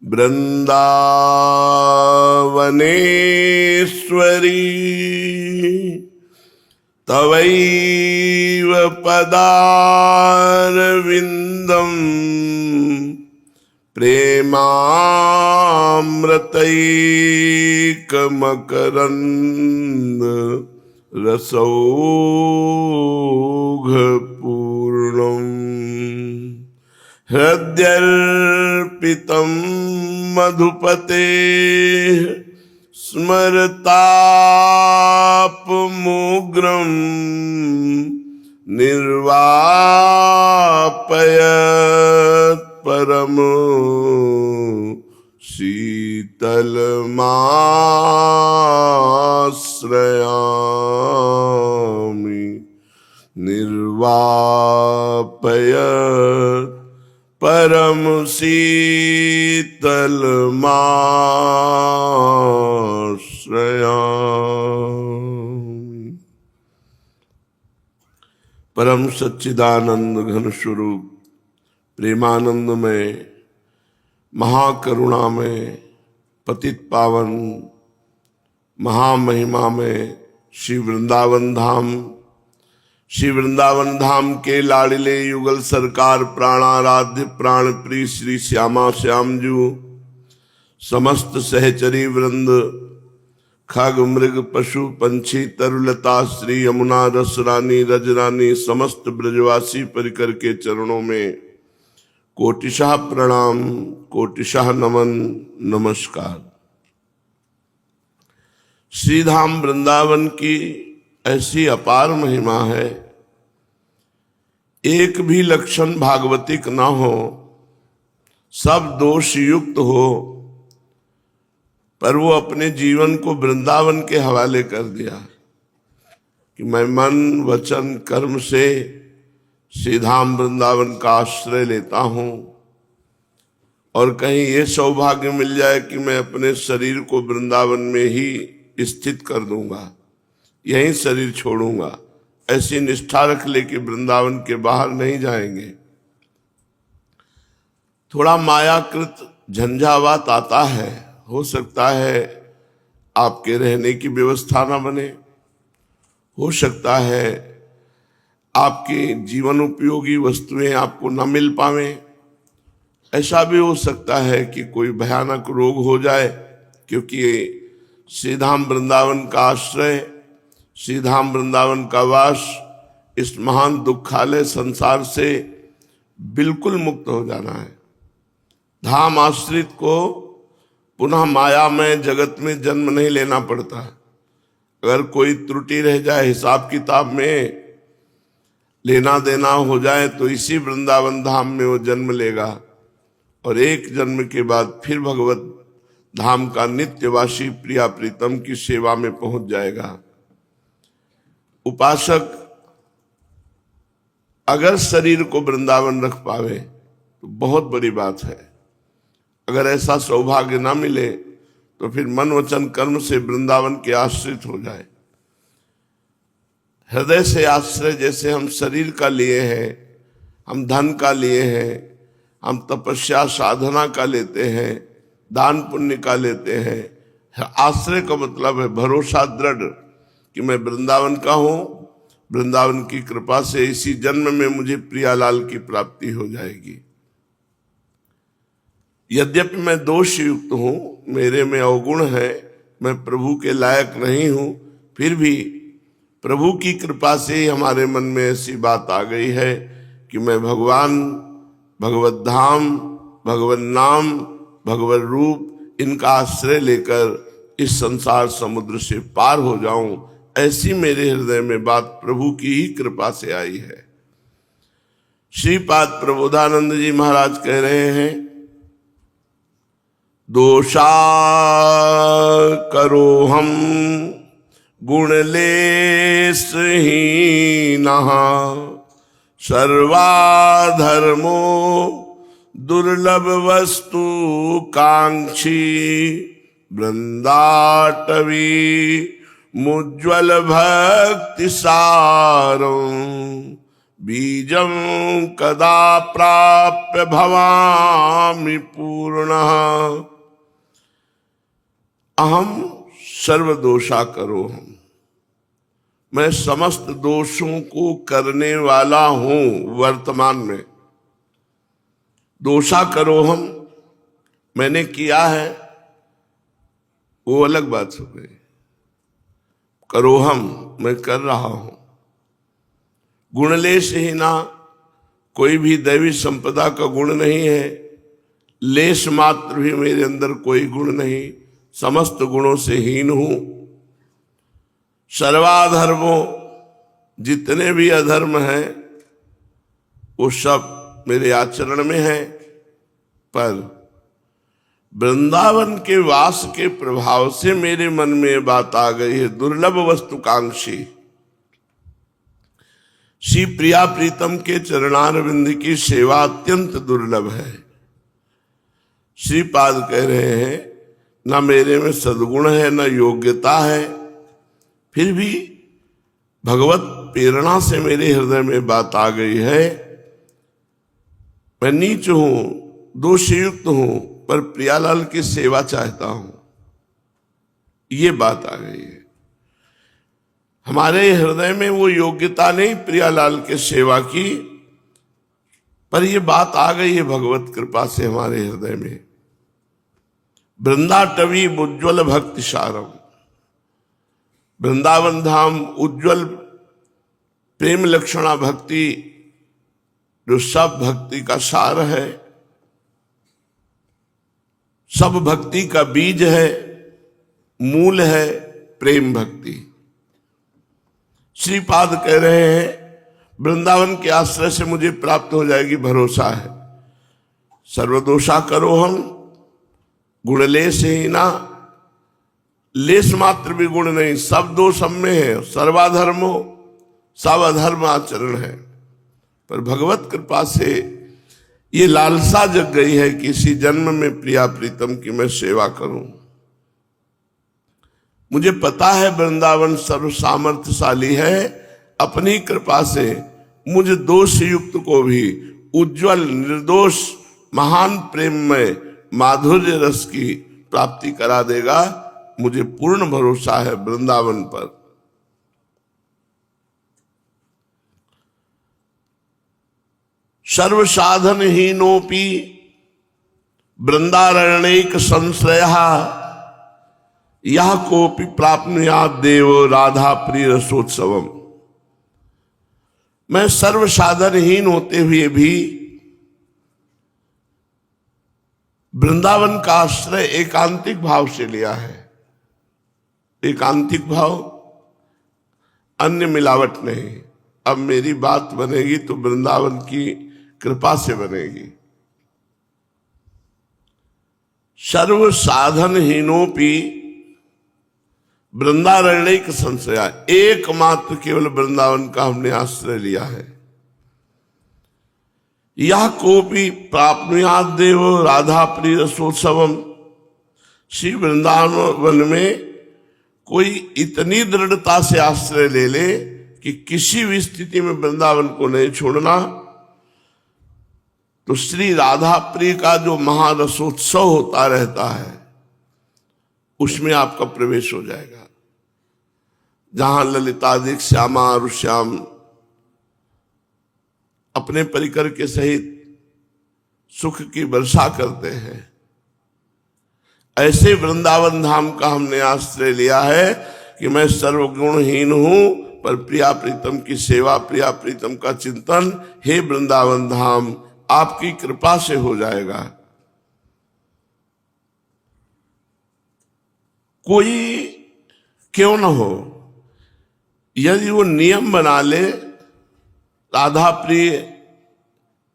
वृंदावनेश्वरी तवैव पदारविन्दम् प्रेमामृतैकमकरन्द रसौघपूर्णम् हृद्यर्पितं मधुपते स्मरतापमुग्रं निर्वापयत् परम शीतलमाश्रयामि निर्वापयत् परम शीतलमाश्रयामि। परम सच्चिदानंद घन स्वरूप प्रेमानंद में महाकरुणा में पतित पावन महामहिमा में श्री वृंदावन धाम के लाडले युगल सरकार प्राणाराध्य प्राण प्रिय श्री श्यामा श्यामजू समस्त सहचरी वृंद खग मृग पशु पंछी तरुलता श्री यमुना रस रानी रजरानी समस्त ब्रजवासी परिकर के चरणों में कोटिशाह प्रणाम कोटिशाह नमन नमस्कार। श्रीधाम वृंदावन की ऐसी अपार महिमा है, एक भी लक्षण भागवतिक ना हो, सब दोष युक्त हो, पर वो अपने जीवन को वृंदावन के हवाले कर दिया कि मैं मन वचन कर्म से श्रीधाम वृंदावन का आश्रय लेता हूं और कहीं ये सौभाग्य मिल जाए कि मैं अपने शरीर को वृंदावन में ही स्थित कर दूंगा, यहीं शरीर छोड़ूंगा, ऐसी निष्ठा रख ले कि वृंदावन के बाहर नहीं जाएंगे। थोड़ा मायाकृत झंझावात आता है, हो सकता है आपके रहने की व्यवस्था न बने, हो सकता है आपकी जीवन उपयोगी वस्तुएं आपको न मिल पावे, ऐसा भी हो सकता है कि कोई भयानक रोग हो जाए, क्योंकि श्रीधाम वृंदावन का आश्रय श्रीधाम वृंदावन का वास इस महान दुखालय संसार से बिल्कुल मुक्त हो जाना है। धाम आश्रित को पुनः माया में जगत में जन्म नहीं लेना पड़ता। अगर कोई त्रुटि रह जाए हिसाब किताब में लेना देना हो जाए तो इसी वृंदावन धाम में वो जन्म लेगा और एक जन्म के बाद फिर भगवत धाम का नित्यवासी प्रिया प्रीतम की सेवा में पहुंच जाएगा। उपासक अगर शरीर को वृंदावन रख पावे तो बहुत बड़ी बात है। अगर ऐसा सौभाग्य ना मिले तो फिर मन वचन कर्म से वृंदावन के आश्रित हो जाए। हृदय से आश्रय जैसे हम शरीर का लिए हैं, हम धन का लिए हैं, हम तपस्या साधना का लेते हैं, दान पुण्य का लेते हैं। आश्रय का मतलब है भरोसा दृढ़ कि मैं वृंदावन का हूं, वृंदावन की कृपा से इसी जन्म में मुझे प्रियालाल की प्राप्ति हो जाएगी। यद्यपि मैं दोष युक्त हूं, मेरे में अवगुण है, मैं प्रभु के लायक नहीं हूं, फिर भी प्रभु की कृपा से ही हमारे मन में ऐसी बात आ गई है कि मैं भगवान, भगवत धाम, भगवत नाम, भगवत रूप इनका आश्रय लेकर इस संसार समुद्र से पार हो जाऊं, ऐसी मेरे हृदय में बात प्रभु की ही कृपा से आई है। श्रीपाद प्रबोधानंद जी महाराज कह रहे हैं, दोषा करो हम गुणलेशहीनः सर्वाधर्मो दुर्लभ वस्तु कांक्षी वृंदाटवी मुज्ज्वल भक्ति सारं बीजं कदा प्राप्य भवामि पूर्णः। अहम सर्वदोषा करोहम्, मैं समस्त दोषों को करने वाला हूं। वर्तमान में दोषा करोहम्, मैंने किया है, वो अलग बात हो गई। करोहम्, मैं कर रहा हूं। गुणलेश ही ना, कोई भी दैवी संपदा का गुण नहीं है। लेश मात्र भी मेरे अंदर कोई गुण नहीं, समस्त गुणों से हीन हूं। सर्वाधर्मों, जितने भी अधर्म हैं वो सब मेरे आचरण में है। पर वृंदावन के वास के प्रभाव से मेरे मन में ये बात आ गई है, दुर्लभ वस्तुकांक्षी। श्री प्रिया प्रीतम के चरणारविंद की सेवा अत्यंत दुर्लभ है। श्रीपाद कह रहे हैं, ना मेरे में सद्गुण है, ना योग्यता है, फिर भी भगवत प्रेरणा से मेरे हृदय में बात आ गई है। मैं नीच हूं, दोषयुक्त हूं, पर प्रियालाल की सेवा चाहता हूं। ये बात आ गई है। हमारे हृदय में वो योग्यता नहीं प्रियालाल के सेवा की, पर ये बात आ गई है भगवत कृपा से हमारे हृदय में। वृंदाटवी उज्ज्वल भक्ति सारम, वृंदावन धाम उज्ज्वल प्रेम लक्षणा भक्ति, जो सब भक्ति का सार है, सब भक्ति का बीज है, मूल है प्रेम भक्ति। श्रीपाद कह रहे हैं, वृंदावन के आश्रय से मुझे प्राप्त हो जाएगी, भरोसा है। सर्वदोषा करो हम, गुणलेश ही ना, लेश मात्र भी गुण नहीं, सब दोष हम में है। सर्वाधर्मो, सब अधर्म आचरण है। पर भगवत कृपा से ये लालसा जग गई है कि इसी जन्म में प्रिया प्रीतम की मैं सेवा करूं। मुझे पता है वृंदावन सर्व सामर्थ्यशाली है, अपनी कृपा से मुझ दोष युक्त को भी उज्जवल निर्दोष महान प्रेम में माधुर्य रस की प्राप्ति करा देगा। मुझे पूर्ण भरोसा है वृंदावन पर। सर्व साधन हीनोपि वृंदारण्यक संश्रयः, यह कोपि प्राप्नुयात् देव राधा प्रिय रसोत्सवम। मैं सर्व साधनहीन होते हुए भी वृंदावन का आश्रय एकांतिक भाव से लिया है। एकांतिक भाव, अन्य मिलावट नहीं। अब मेरी बात बनेगी तो वृंदावन की कृपा से बनेगी। सर्व साधनहीनोपि वृंदारण्यक संशया, एकमात्र केवल वृंदावन का हमने आश्रय लिया है। यह कोपि प्राप्नुयात् देव राधा प्रिय रसोत्सवम। श्री वृंदावन में कोई इतनी दृढ़ता से आश्रय ले ले कि किसी भी स्थिति में वृंदावन को नहीं छोड़ना, तो श्री राधा प्रिय का जो महारसोत्सव होता रहता है उसमें आपका प्रवेश हो जाएगा। जहां ललितादिक श्यामा और श्याम अपने परिकर के सहित सुख की वर्षा करते हैं, ऐसे वृंदावन धाम का हमने आश्रय लिया है कि मैं सर्वगुणहीन हूं, पर प्रिया प्रीतम की सेवा, प्रिया प्रीतम का चिंतन, हे वृंदावन धाम आपकी कृपा से हो जाएगा। कोई क्यों न हो, यदि वो नियम बना ले राधा प्रिय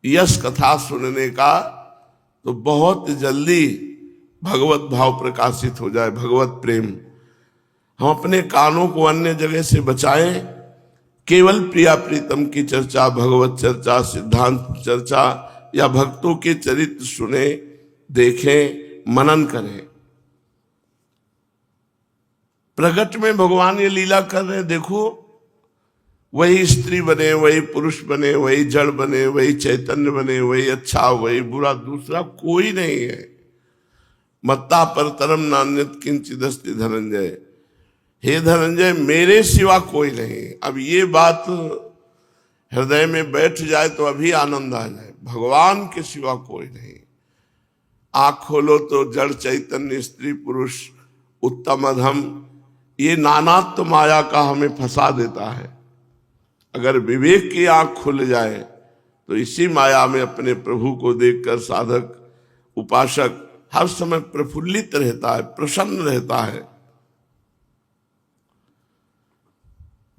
यश कथा सुनने का, तो बहुत जल्दी भगवत भाव प्रकाशित हो जाए, भगवत प्रेम। हम अपने कानों को अन्य जगह से बचाएं, केवल प्रिया प्रीतम की चर्चा, भगवत चर्चा, सिद्धांत चर्चा या भक्तों के चरित्र सुने, देखें, मनन करें। प्रगट में भगवान ये लीला कर रहे हैं। देखो, वही स्त्री बने, वही पुरुष बने, वही जड़ बने, वही चैतन्य बने, वही अच्छा वही बुरा, दूसरा कोई नहीं है। मत्ता परतरम नान्यत किंचिदस्ति धनंजय। हे धनंजय, मेरे सिवा कोई नहीं। अब ये बात हृदय में बैठ जाए तो अभी आनंद आ जाए। भगवान के सिवा कोई नहीं। आंख खोलो तो जड़ चैतन्य स्त्री पुरुष उत्तम अधम, ये नानात्व माया का हमें फंसा देता है। अगर विवेक की आंख खुल जाए तो इसी माया में अपने प्रभु को देखकर साधक उपासक हर समय प्रफुल्लित रहता है, प्रसन्न रहता है।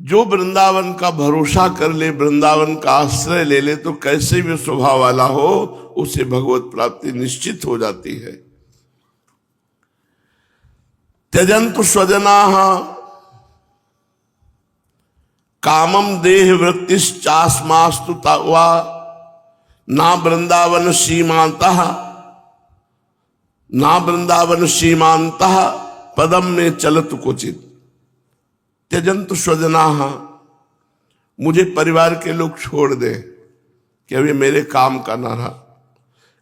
जो वृंदावन का भरोसा कर ले, वृंदावन का आश्रय ले ले, तो कैसे भी स्वभाव वाला हो उसे भगवत प्राप्ति निश्चित हो जाती है। त्यजन्तु स्वजनाः कामम देह वृत्तिश्चास्मास्तु वा ना वृंदावन सीमांतः ना वृंदावन सीमांतः पदम में चलत क्वचित। त्यजन्तु स्वजनाः, मुझे परिवार के लोग छोड़ दे कि अभी मेरे काम का ना रहा,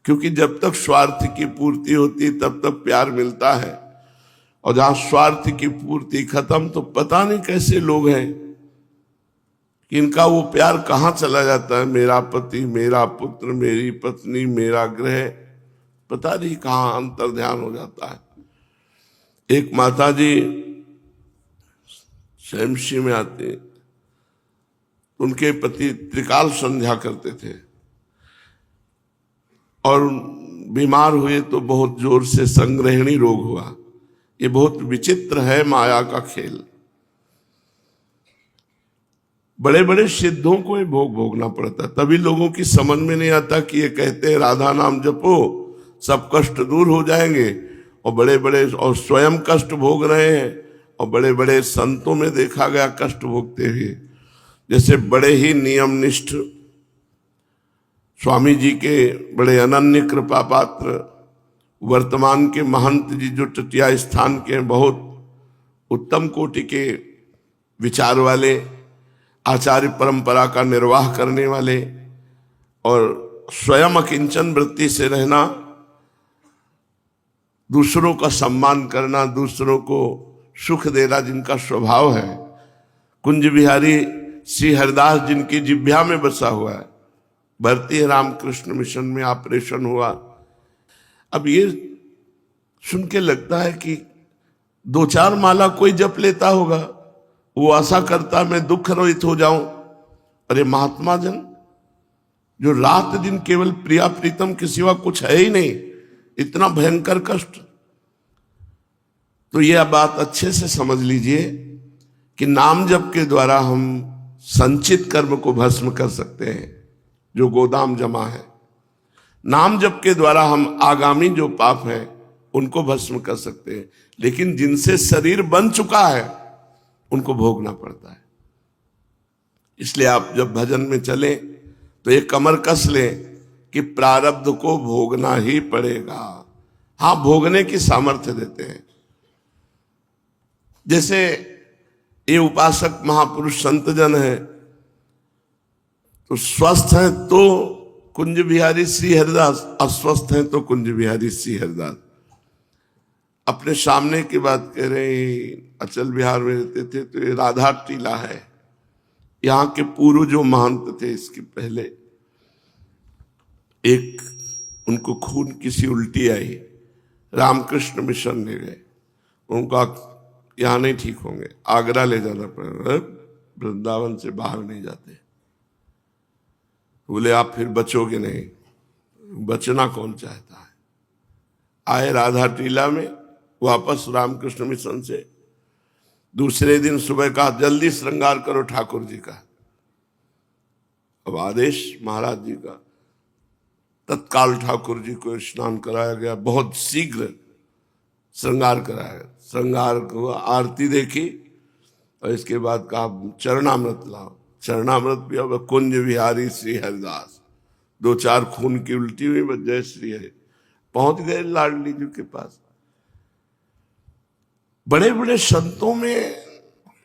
क्योंकि जब तक स्वार्थ की पूर्ति होती तब तक प्यार मिलता है, और जहां स्वार्थ की पूर्ति खत्म तो पता नहीं कैसे लोग हैं कि इनका वो प्यार कहाँ चला जाता है। मेरा पति, मेरा पुत्र, मेरी पत्नी, मेरा गृह, पता नहीं कहाँ अंतर ध्यान हो जाता है। एक माता जी शमशी में आते, उनके पति त्रिकाल संध्या करते थे और बीमार हुए तो बहुत जोर से संग्रहणी रोग हुआ। ये बहुत विचित्र है माया का खेल। बड़े बड़े सिद्धों को ये भोग भोगना पड़ता है, तभी लोगों की समझ में नहीं आता कि ये कहते हैं राधा नाम जपो सब कष्ट दूर हो जाएंगे, और बड़े बड़े और स्वयं कष्ट भोग रहे हैं, और बड़े बड़े संतों में देखा गया कष्ट भोगते हुए। जैसे बड़े ही नियमनिष्ठ स्वामी जी के बड़े अनन्य कृपा पात्र वर्तमान के महंत जी जो टटिया स्थान के बहुत उत्तम कोटि के विचार वाले, आचार्य परंपरा का निर्वाह करने वाले, और स्वयं अकिंचन वृत्ति से रहना, दूसरों का सम्मान करना, दूसरों को सुख देना जिनका स्वभाव है। कुंज बिहारी श्री हरिदास जिनकी जिह्वा में बसा हुआ है। भारतीय रामकृष्ण मिशन में ऑपरेशन हुआ। अब ये सुन के लगता है कि 2-4 माला कोई जप लेता होगा, वो आशा करता मैं दुख रहित हो जाऊं। अरे महात्मा जन जो रात दिन केवल प्रिया प्रीतम के सिवा कुछ है ही नहीं, इतना भयंकर कष्ट। तो यह बात अच्छे से समझ लीजिए कि नाम जप के द्वारा हम संचित कर्म को भस्म कर सकते हैं, जो गोदाम जमा है। नाम जप के द्वारा हम आगामी जो पाप है उनको भस्म कर सकते हैं, लेकिन जिनसे शरीर बन चुका है उनको भोगना पड़ता है। इसलिए आप जब भजन में चले तो एक कमर कस ले कि प्रारब्ध को भोगना ही पड़ेगा। हाँ, भोगने की सामर्थ्य देते हैं। जैसे ये उपासक महापुरुष संतजन है, तो स्वस्थ हैं तो कुंज बिहारी श्री हरिदास, अस्वस्थ हैं तो कुंज बिहारी श्री हरिदास। अपने सामने की बात कह रहे हैं, अचल बिहार में रहते थे, तो ये राधा टीला है। यहाँ के पूर्व जो महंत थे, इसके पहले एक उनको खून किसी उल्टी आई, रामकृष्ण मिशन ले गए, उनका यहाँ नहीं ठीक होंगे, आगरा ले जाना पड़ेगा, वृंदावन से बाहर नहीं जाते। बोले आप फिर बचोगे नहीं। बचना कौन चाहता है। आए राधा टीला में, वापस रामकृष्ण मिशन से दूसरे दिन सुबह कहा जल्दी श्रृंगार करो ठाकुर जी का। अब आदेश महाराज जी का, तत्काल ठाकुर जी को स्नान कराया गया, बहुत शीघ्र श्रृंगार कराया गया। श्रृंगार को आरती देखी और इसके बाद कहा चरणामृत लाओ। चरणामृत भी अब कुंज बिहारी श्री हरिदास, 2-4 खून की उल्टी हुई, बस जय श्री हरि। पहुंच गए लाडली जी के पास। बड़े बड़े संतों में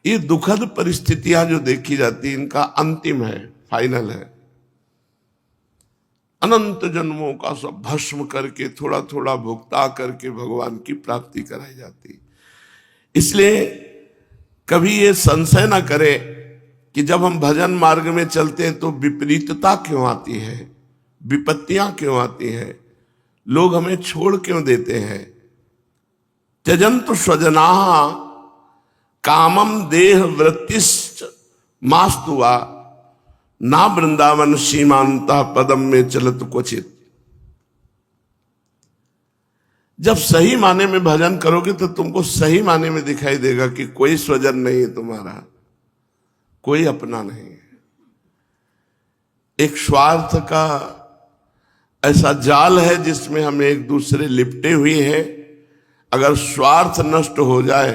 ये दुखद परिस्थितियां जो देखी जाती इनका अंतिम है, फाइनल है। अनंत जन्मों का सब भस्म करके थोड़ा थोड़ा भुगता करके भगवान की प्राप्ति कराई जाती। इसलिए कभी ये संशय ना करे कि जब हम भजन मार्ग में चलते हैं तो विपरीतता क्यों आती है, विपत्तियां क्यों आती हैं, लोग हमें छोड़ क्यों देते हैं। त्यजन्तु स्वजना कामम देह वृत्तिश्च मास्तुवा ना वृंदावन सीमांता पदम में चलत क्वचित। जब सही माने में भजन करोगे तो तुमको सही माने में दिखाई देगा कि कोई स्वजन नहीं है तुम्हारा, कोई अपना नहीं है। एक स्वार्थ का ऐसा जाल है जिसमें हम एक दूसरे लिपटे हुए हैं। अगर स्वार्थ नष्ट हो जाए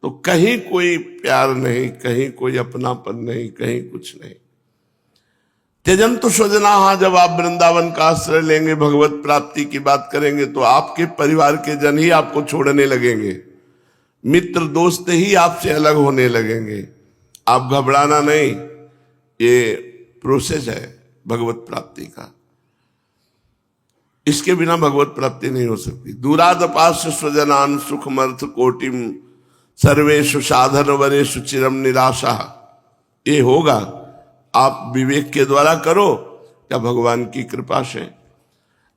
तो कहीं कोई प्यार नहीं, कहीं कोई अपनापन नहीं, कहीं कुछ नहीं। त्यजन्तु स्वजना, जब आप वृंदावन का आश्रय लेंगे, भगवत प्राप्ति की बात करेंगे तो आपके परिवार के जन ही आपको छोड़ने लगेंगे, मित्र दोस्त ही आपसे अलग होने लगेंगे। आप घबराना नहीं, ये प्रोसेस है भगवत प्राप्ति का। इसके बिना भगवत प्राप्ति नहीं हो सकती। दूरादपास्य स्वजनान सुखमर्थ कोटिम सर्वेषु साधन वरेषु चिरम निराशा। ये होगा आप विवेक के द्वारा करो या भगवान की कृपा से।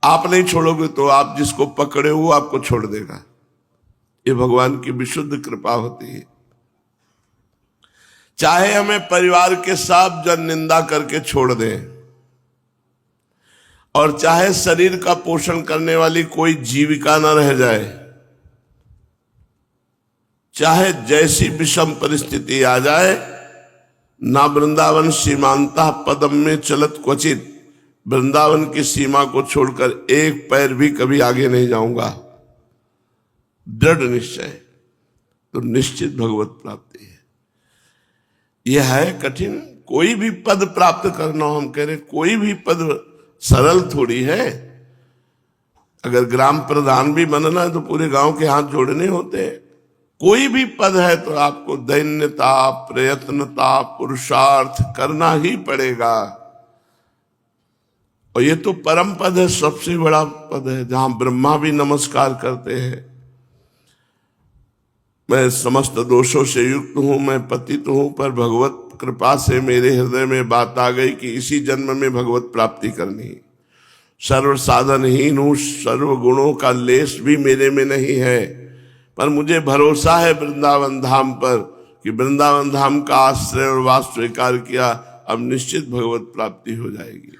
आप नहीं छोड़ोगे तो आप जिसको पकड़े हो आपको छोड़ देगा। ये भगवान की विशुद्ध कृपा होती है। चाहे हमें परिवार के सब जन निंदा करके छोड़ दें और चाहे शरीर का पोषण करने वाली कोई जीविका न रह जाए, चाहे जैसी विषम परिस्थिति आ जाए, ना वृंदावन सीमांता पदम में चलत क्वचित। वृंदावन की सीमा को छोड़कर एक पैर भी कभी आगे नहीं जाऊंगा, दृढ़ निश्चय। तो निश्चित भगवत प्राप्ति है। यह है कठिन। कोई भी पद प्राप्त करना हो, हम कह रहे कोई भी पद सरल थोड़ी है। अगर ग्राम प्रधान भी बनना है तो पूरे गांव के हाथ जोड़ने होते हैं। कोई भी पद है तो आपको दैन्यता, प्रयत्नता, पुरुषार्थ करना ही पड़ेगा। और ये तो परम पद है, सबसे बड़ा पद है, जहां ब्रह्मा भी नमस्कार करते हैं। मैं समस्त दोषों से युक्त हूं, मैं पतित हूं, पर भगवत कृपा से मेरे हृदय में बात आ गई कि इसी जन्म में भगवत प्राप्ति करनी। सर्व साधनहीन हूं, सर्व गुणों का लेश भी मेरे में नहीं है, पर मुझे भरोसा है वृंदावन धाम पर कि वृंदावन धाम का आश्रय और वास स्वीकार किया, अब निश्चित भगवत प्राप्ति हो जाएगी।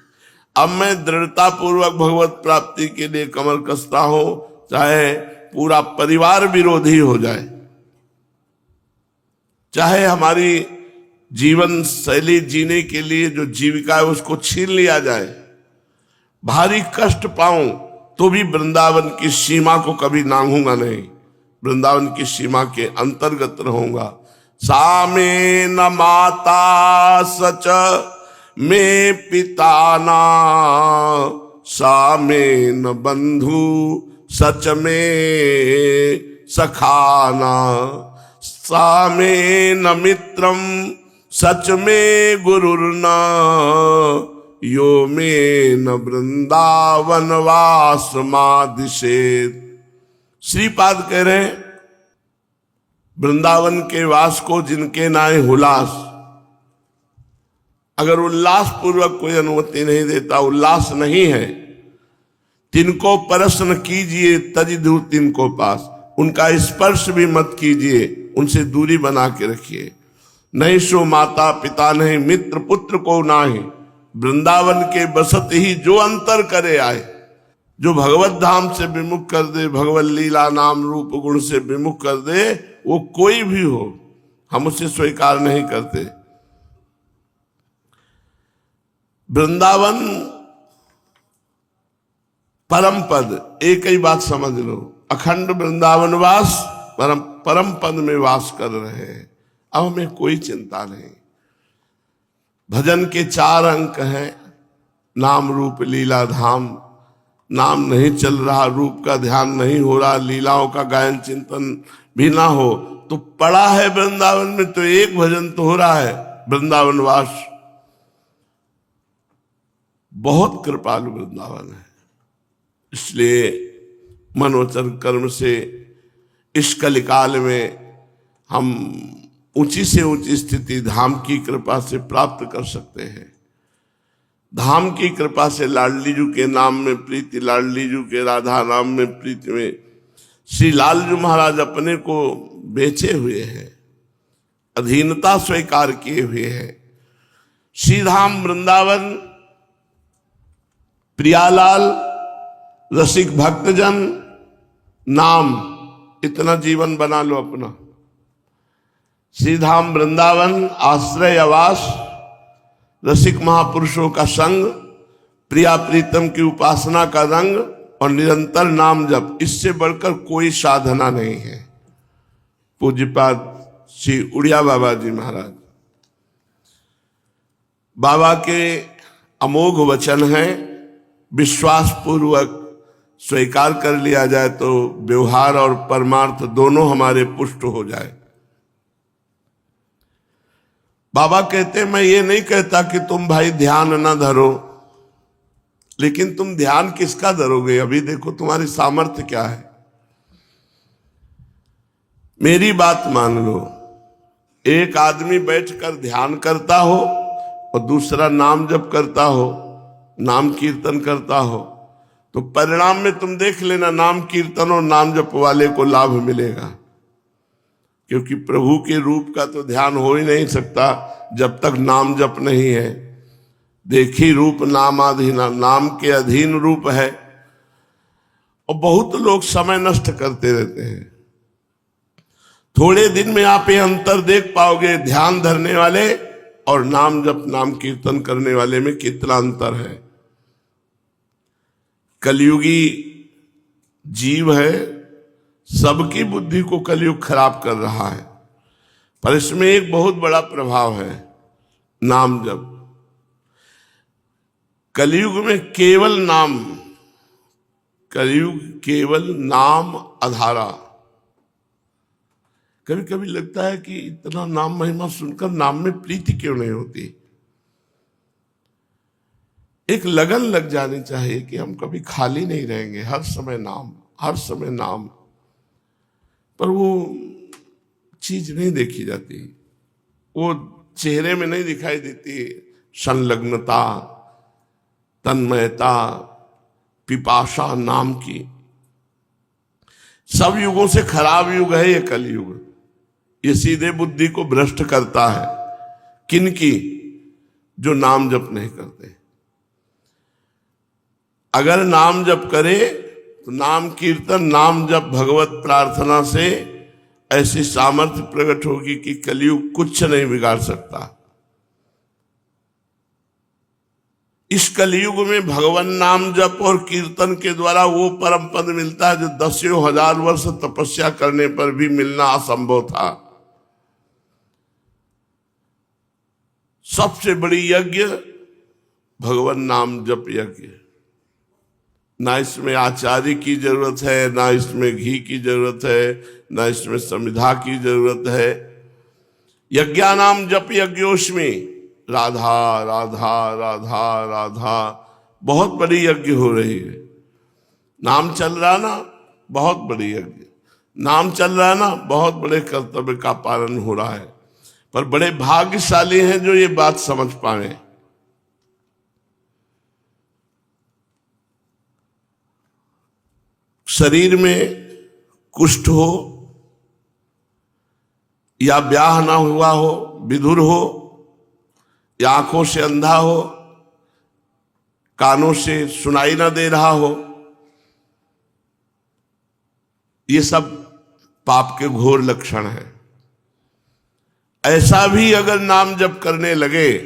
अब मैं दृढ़ता पूर्वक भगवत प्राप्ति के लिए कमर कसता हूं, चाहे पूरा परिवार विरोधी हो जाए, चाहे हमारी जीवन शैली जीने के लिए जो जीविका है उसको छीन लिया जाए, भारी कष्ट पाऊं तो भी वृंदावन की सीमा को कभी नांगूंगा नहीं, वृंदावन की सीमा के अंतर्गत रहूंगा। सामे न माता सच में पिता ना, सामे न बंधु सच में सखाना, सामे न मित्रम सच में गुरुर्ना, यो में न वृंदावन वास मादिशेत। श्रीपाद कह रहे हैं वृंदावन के वास को जिनके नाए हुलास। अगर उल्लास पूर्वक कोई अनुमति नहीं देता, उल्लास नहीं है, तिनको प्रश्न कीजिए तजिधु तिनको पास। उनका स्पर्श भी मत कीजिए, उनसे दूरी बना के रखिए। नहीं सो माता पिता नहीं, मित्र पुत्र को नाही, वृंदावन के बसत ही जो अंतर करे आए। जो भगवत धाम से विमुख कर दे, भगवत लीला नाम रूप गुण से विमुख कर दे, वो कोई भी हो, हम उसे स्वीकार नहीं करते। वृंदावन परम पद, एक ही बात समझ लो, अखंड वृंदावन वास परम पद में वास कर रहे हैं। अब हमें कोई चिंता नहीं। भजन के 4 अंक हैं, नाम रूप लीला धाम। नाम नहीं चल रहा, रूप का ध्यान नहीं हो रहा, लीलाओं का गायन चिंतन भी ना हो, तो पड़ा है वृंदावन में, तो एक भजन तो हो रहा है, वृंदावन वास। बहुत कृपालु वृंदावन है। इसलिए मनोवचन कर्म से इस कलिकाल में हम ऊंची से ऊंची स्थिति धाम की कृपा से प्राप्त कर सकते हैं। धाम की कृपा से लाडलीजू के नाम में प्रीति, लाडलीजू के राधा नाम में प्रीति में श्री लालजू महाराज अपने को बेचे हुए हैं, अधीनता स्वीकार किए हुए हैं। श्री धाम वृंदावन, प्रियालाल, रसिक भक्तजन, नाम, इतना जीवन बना लो अपना। श्री धाम वृंदावन, आश्रय आवास, रसिक महापुरुषों का संग, प्रिया प्रीतम की उपासना का रंग और निरंतर नाम जप, इससे बढ़कर कोई साधना नहीं है। पूज्यपाद श्री उड़िया बाबा जी महाराज, बाबा के अमोघ वचन है, विश्वास पूर्वक स्वीकार कर लिया जाए तो व्यवहार और परमार्थ दोनों हमारे पुष्ट हो जाए। बाबा कहते मैं ये नहीं कहता कि तुम भाई ध्यान ना धरो, लेकिन तुम ध्यान किसका धरोगे? अभी देखो तुम्हारी सामर्थ्य क्या है। मेरी बात मान लो, एक आदमी बैठकर ध्यान करता हो और दूसरा नाम जप करता हो, नाम कीर्तन करता हो, तो परिणाम में तुम देख लेना नाम कीर्तन और नाम जप वाले को लाभ मिलेगा। क्योंकि प्रभु के रूप का तो ध्यान हो ही नहीं सकता जब तक नाम जप नहीं है। देखी रूप नामाधीना, नाम के अधीन रूप है। और बहुत लोग समय नष्ट करते रहते हैं। थोड़े दिन में आप ये अंतर देख पाओगे, ध्यान धरने वाले और नाम जप नाम कीर्तन करने वाले में कितना अंतर है। कलयुगी जीव है, सबकी बुद्धि को कलयुग खराब कर रहा है, पर इसमें एक बहुत बड़ा प्रभाव है, नाम जप। कलयुग में केवल नाम, कलयुग केवल नाम आधारा। कभी कभी लगता है कि इतना नाम महिमा सुनकर नाम में प्रीति क्यों नहीं होती। एक लगन लग जानी चाहिए कि हम कभी खाली नहीं रहेंगे, हर समय नाम, हर समय नाम। पर वो चीज नहीं देखी जाती, वो चेहरे में नहीं दिखाई देती। संलग्नता, तन्मयता, पिपाशा नाम की। सब युगों से खराब युग है ये कलयुग। ये सीधे बुद्धि को भ्रष्ट करता है। किनकी? जो नाम जप नहीं करते। अगर नाम जप करे तो नाम कीर्तन, नाम जप, भगवत प्रार्थना से ऐसी सामर्थ्य प्रकट होगी कि कलयुग कुछ नहीं बिगाड़ सकता। इस कलयुग में भगवान नाम जप और कीर्तन के द्वारा वो परम पद मिलता है जो 10,000 वर्ष तपस्या करने पर भी मिलना असंभव था। सबसे बड़ी यज्ञ भगवान नाम जप यज्ञ। ना इसमें आचार्य की जरूरत है, ना इसमें घी की जरूरत है, ना इसमें समिधा की जरूरत है। यज्ञानाम जप यज्ञोस्मि, राधा राधा राधा राधा, बहुत बड़ी यज्ञ हो रही है। नाम चल रहा ना, बहुत बड़ी यज्ञ। नाम चल रहा ना, बहुत बड़े कर्तव्य का पालन हो रहा है। पर बड़े भाग्यशाली हैं जो ये बात समझ पाए। शरीर में कुष्ठ हो या ब्याह ना हुआ हो, विधुर हो या आंखों से अंधा हो, कानों से सुनाई ना दे रहा हो, ये सब पाप के घोर लक्षण है। ऐसा भी अगर नाम जप करने लगे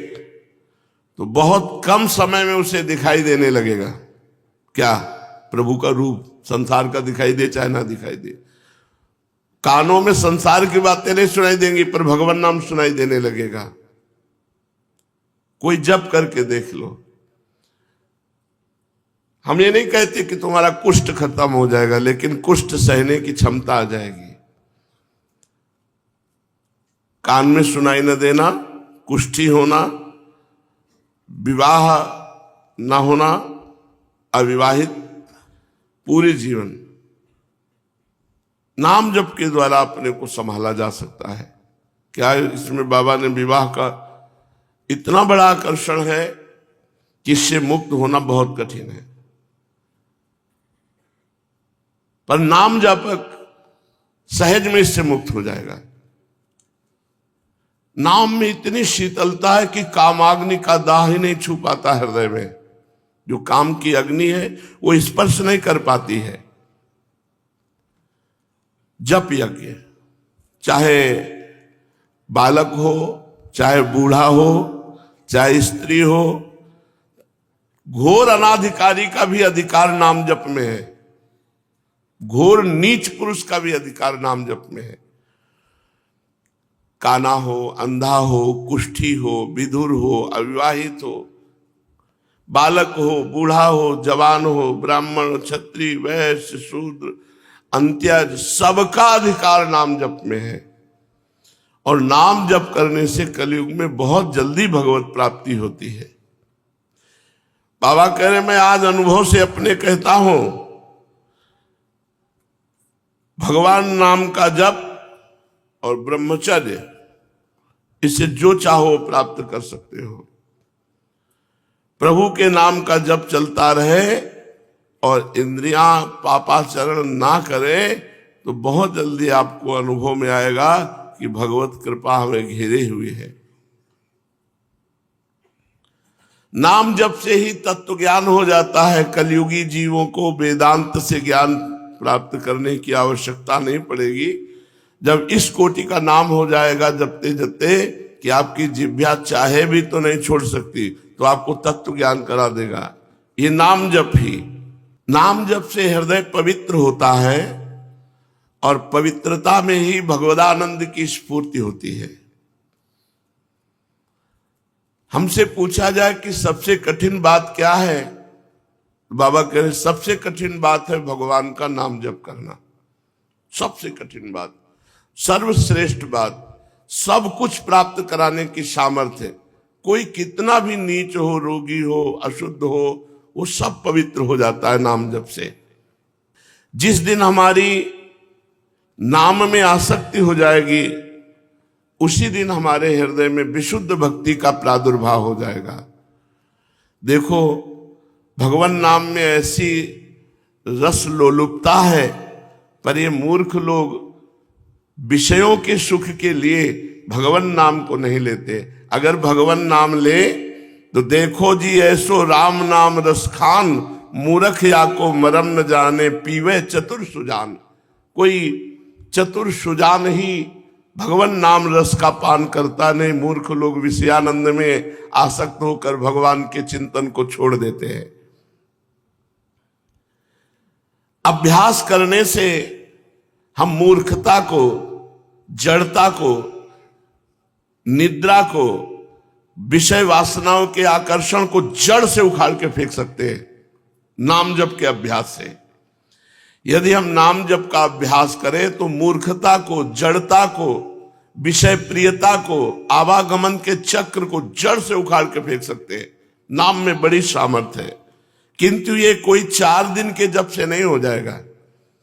तो बहुत कम समय में उसे दिखाई देने लगेगा। क्या? प्रभु का रूप। संसार का दिखाई दे चाहे ना दिखाई दे। कानों में संसार की बातें नहीं सुनाई देंगी, पर भगवान नाम सुनाई देने लगेगा। कोई जप करके देख लो। हम ये नहीं कहते कि तुम्हारा कुष्ठ खत्म हो जाएगा, लेकिन कुष्ठ सहने की क्षमता आ जाएगी। कान में सुनाई न देना, कुष्ठी होना, विवाह न होना, अविवाहित, पूरे जीवन नाम जप के द्वारा अपने को संभाला जा सकता है। क्या इसमें बाबा ने विवाह का इतना बड़ा आकर्षण है कि इससे मुक्त होना बहुत कठिन है, पर नाम जापक सहज में इससे मुक्त हो जाएगा। नाम में इतनी शीतलता है कि कामाग्नि का दाह ही नहीं छू पाता हृदय में। जो काम की अग्नि है वो स्पर्श नहीं कर पाती है। जप यज्ञ, चाहे बालक हो, चाहे बूढ़ा हो, चाहे स्त्री हो, घोर अनाधिकारी का भी अधिकार नाम जप में है। घोर नीच पुरुष का भी अधिकार नाम जप में है। काना हो, अंधा हो, कुष्ठी हो, विधुर हो, अविवाहित हो, बालक हो, बूढ़ा हो, जवान हो, ब्राह्मण, क्षत्रिय, वैश्य, शूद्र, अंत्यज, सबका अधिकार नाम जप में है। और नाम जप करने से कलयुग में बहुत जल्दी भगवत प्राप्ति होती है। बाबा कह रहे, मैं आज अनुभव से अपने कहता हूं, भगवान नाम का जप और ब्रह्मचर्य, इससे जो चाहो प्राप्त कर सकते हो। प्रभु के नाम का जप चलता रहे और इंद्रियां पापाचरण ना करे तो बहुत जल्दी आपको अनुभव में आएगा कि भगवत कृपा हमें घेरे हुई है। नाम जप से ही तत्व ज्ञान हो जाता है। कलयुगी जीवों को वेदांत से ज्ञान प्राप्त करने की आवश्यकता नहीं पड़ेगी। जब इस कोटि का नाम हो जाएगा जपते जपते कि आपकी जिह्वा चाहे भी तो नहीं छोड़ सकती, तो आपको तत्व ज्ञान करा देगा ये नाम जप ही। नाम जप से हृदय पवित्र होता है और पवित्रता में ही भगवदानंद की स्फूर्ति होती है। हमसे पूछा जाए कि सबसे कठिन बात क्या है, बाबा कह रहे सबसे कठिन बात है भगवान का नाम जप करना। सबसे कठिन बात, सर्वश्रेष्ठ बात, सब कुछ प्राप्त कराने की सामर्थ्य। कोई कितना भी नीच हो, रोगी हो, अशुद्ध हो, वो सब पवित्र हो जाता है नाम जप से। जिस दिन हमारी नाम में आसक्ति हो जाएगी उसी दिन हमारे हृदय में विशुद्ध भक्ति का प्रादुर्भाव हो जाएगा। देखो, भगवान नाम में ऐसी रस लोलुपता है, पर ये मूर्ख लोग विषयों के सुख के लिए भगवान नाम को नहीं लेते। अगर भगवान नाम ले तो देखो जी ऐसो राम नाम रस खान, मूर्ख या को मरम न जाने, पीवे चतुर सुजान। कोई चतुर सुजान ही भगवान नाम रस का पान करता नहीं। मूर्ख लोग विषयानंद में आसक्त होकर भगवान के चिंतन को छोड़ देते हैं। अभ्यास करने से हम मूर्खता को, जड़ता को, निद्रा को, विषय वासनाओं के आकर्षण को जड़ से उखाड़ के फेंक सकते हैं नाम जप के अभ्यास से। यदि हम नाम जप का अभ्यास करें तो मूर्खता को, जड़ता को, विषय प्रियता को, आवागमन के चक्र को जड़ से उखाड़ के फेंक सकते हैं। नाम में बड़ी सामर्थ्य है। किंतु ये कोई 4 दिन के जप से नहीं हो जाएगा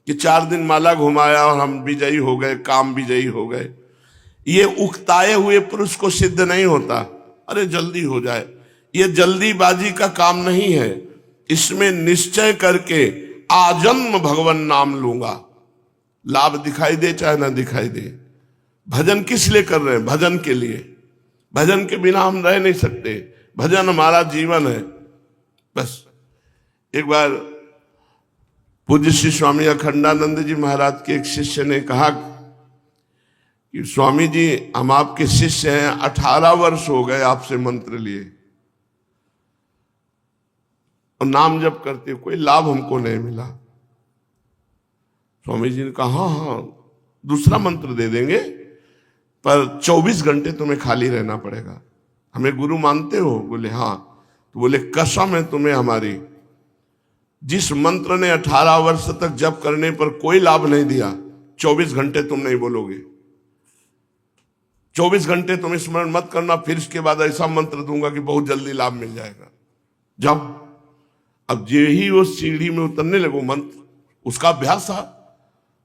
कि 4 दिन माला घुमाया और हम विजयी हो गए, काम विजयी हो गए। ये उकताए हुए पुरुष को सिद्ध नहीं होता। अरे जल्दी हो जाए, ये जल्दीबाजी का काम नहीं है। इसमें निश्चय करके आजन्म भगवान नाम लूंगा, लाभ दिखाई दे चाहे ना दिखाई दे। भजन किस लिए कर रहे हैं? भजन के लिए। भजन के बिना हम रह नहीं सकते। भजन हमारा जीवन है। बस एक बार पूज्य श्री स्वामी अखंडानंद जी महाराज के एक शिष्य ने कहा कि स्वामी जी, हम आपके शिष्य हैं, 18 वर्ष हो गए आपसे मंत्र लिए और नाम जप करते, कोई लाभ हमको नहीं मिला। स्वामी जी ने कहा, हाँ दूसरा मंत्र दे देंगे, पर 24 घंटे तुम्हें खाली रहना पड़ेगा। हमें गुरु मानते हो? बोले हाँ। तो बोले कसम है तुम्हें हमारी, जिस मंत्र ने 18 वर्ष तक जप करने पर कोई लाभ नहीं दिया, 24 घंटे तुम नहीं बोलोगे। 24 घंटे तुम स्मरण मत करना, फिर इसके बाद ऐसा मंत्र दूंगा कि बहुत जल्दी लाभ मिल जाएगा। जब अब यही वो सीढ़ी में उतरने लगो मंत्र, उसका अभ्यास था।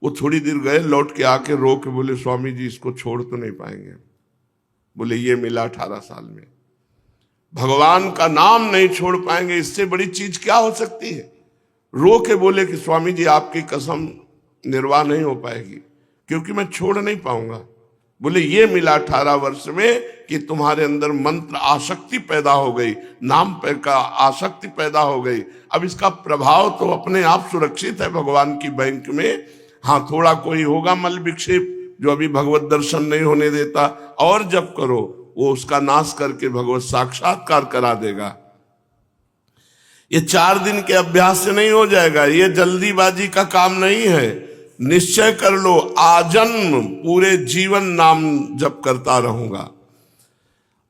वो थोड़ी देर गए, लौट के आके रो के बोले स्वामी जी इसको छोड़ तो नहीं पाएंगे। बोले ये मिला 18 साल में, भगवान का नाम नहीं छोड़ पाएंगे, इससे बड़ी चीज क्या हो सकती है। रो के बोले कि स्वामी जी आपकी कसम निर्वाह नहीं हो पाएगी, क्योंकि मैं छोड़ नहीं पाऊंगा। बोले ये मिला 18 वर्ष में कि तुम्हारे अंदर मंत्र आसक्ति पैदा हो गई, नाम का आसक्ति पैदा हो गई। अब इसका प्रभाव तो अपने आप सुरक्षित है भगवान की बैंक में। हाँ, थोड़ा कोई होगा मल विक्षेप जो अभी भगवत दर्शन नहीं होने देता, और जब करो वो उसका नाश करके भगवत साक्षात्कार करा देगा। ये 4 दिन के अभ्यास से नहीं हो जाएगा, ये जल्दीबाजी का काम नहीं है। निश्चय कर लो आजन्म पूरे जीवन नाम जप करता रहूंगा,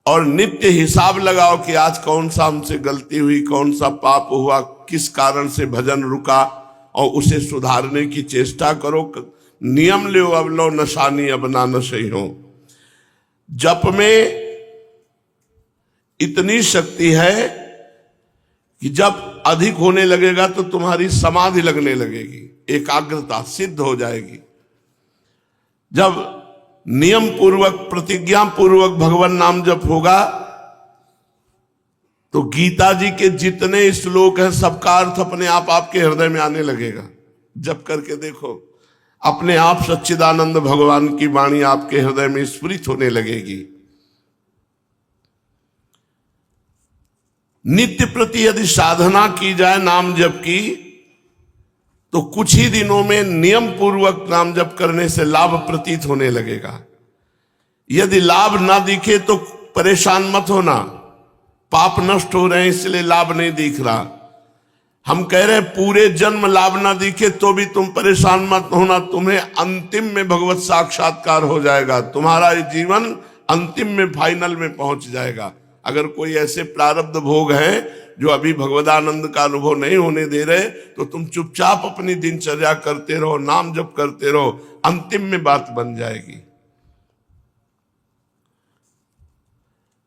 और नित्य हिसाब लगाओ कि आज कौन सा हमसे गलती हुई, कौन सा पाप हुआ, किस कारण से भजन रुका, और उसे सुधारने की चेष्टा करो। नियम ले अब लो नशानी अब ना नशई हो। जप में इतनी शक्ति है कि जब अधिक होने लगेगा तो तुम्हारी समाधि लगने लगेगी, एकाग्रता सिद्ध हो जाएगी। जब नियम पूर्वक प्रतिज्ञा पूर्वक भगवान नाम जप होगा तो गीता जी के जितने श्लोक हैं सबका अर्थ अपने आप आपके हृदय में आने लगेगा। जप करके देखो, अपने आप सच्चिदानंद भगवान की वाणी आपके हृदय में स्फुरित होने लगेगी। नित्य प्रति यदि साधना की जाए नाम जप की, तो कुछ ही दिनों में नियम पूर्वक नाम जप करने से लाभ प्रतीत होने लगेगा। यदि लाभ ना दिखे तो परेशान मत होना, पाप नष्ट हो रहे हैं इसलिए लाभ नहीं दिख रहा। हम कह रहे हैं पूरे जन्म लाभ ना दिखे तो भी तुम परेशान मत होना, तुम्हें अंतिम में भगवत साक्षात्कार हो जाएगा, तुम्हारा जीवन अंतिम में फाइनल में पहुंच जाएगा। अगर कोई ऐसे प्रारब्ध भोग हैं जो अभी भगवदानंद का अनुभव नहीं होने दे रहे, तो तुम चुपचाप अपनी दिनचर्या करते रहो, नाम जप करते रहो, अंतिम में बात बन जाएगी।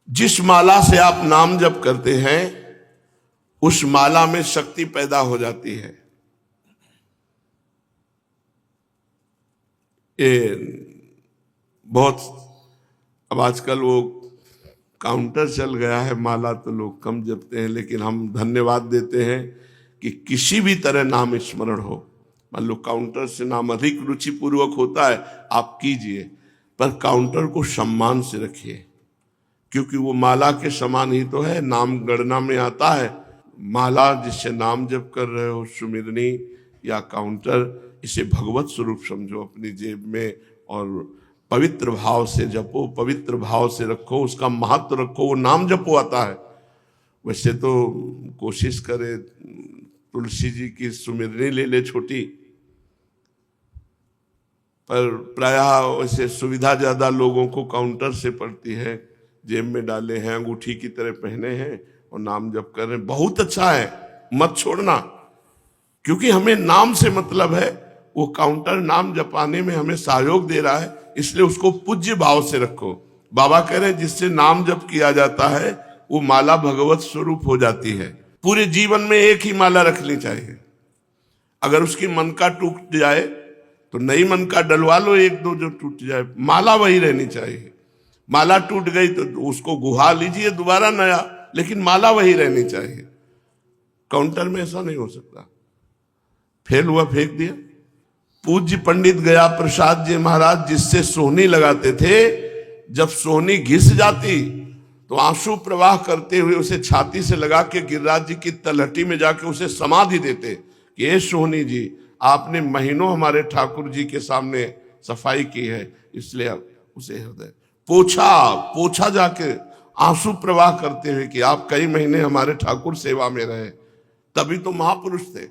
जिस माला से आप नाम जप करते हैं उस माला में शक्ति पैदा हो जाती है। ये बहुत अब आजकल वो काउंटर चल गया है, माला तो लोग कम जपते हैं, लेकिन हम धन्यवाद देते हैं कि किसी भी तरह नाम स्मरण हो। मान लो काउंटर से नाम अधिक रुचिपूर्वक होता है, आप कीजिए, पर काउंटर को सम्मान से रखिए, क्योंकि वो माला के समान ही तो है, नाम गणना में आता है। माला जिससे नाम जप कर रहे हो, सुमिरनी या काउंटर, इसे भगवत स्वरूप समझो अपनी जेब में, और पवित्र भाव से जपो, पवित्र भाव से रखो, उसका महत्व रखो। वो नाम जपो आता है। वैसे तो कोशिश करे तुलसी जी की सुमिरनी ले ले छोटी, पर प्रायः वैसे सुविधा ज्यादा लोगों को काउंटर से पड़ती है, जेब में डाले हैं, अंगूठी की तरह पहने हैं और नाम जप कर रहे हैं। बहुत अच्छा है, मत छोड़ना, क्योंकि हमें नाम से मतलब है। वो काउंटर नाम जपाने में हमें सहयोग दे रहा है, इसलिए उसको पूज्य भाव से रखो। बाबा कह रहे हैं जिससे नाम जप किया जाता है वो माला भगवत स्वरूप हो जाती है। पूरे जीवन में एक ही माला रखनी चाहिए। अगर उसकी मन का टूट जाए तो नई मन का डलवा लो, एक दो जो टूट जाए, माला वही रहनी चाहिए। माला टूट गई तो उसको गुहा लीजिए दोबारा नया, लेकिन माला वही रहनी चाहिए। काउंटर में ऐसा नहीं हो सकता, फेल हुआ फेंक दिया। पूज्य पंडित गया प्रसाद जी महाराज जिससे सोहनी लगाते थे, जब सोहनी घिस जाती तो आंसू प्रवाह करते हुए उसे छाती से लगा के गिरिराज जी की तलहटी में जाके उसे समाधि देते कि ये सोहनी जी, आपने महीनों हमारे ठाकुर जी के सामने सफाई की है, इसलिए उसे हृदय पोछा जाके आंसू प्रवाह करते हुए कि आप कई महीने हमारे ठाकुर सेवा में रहे, तभी तो महापुरुष थे।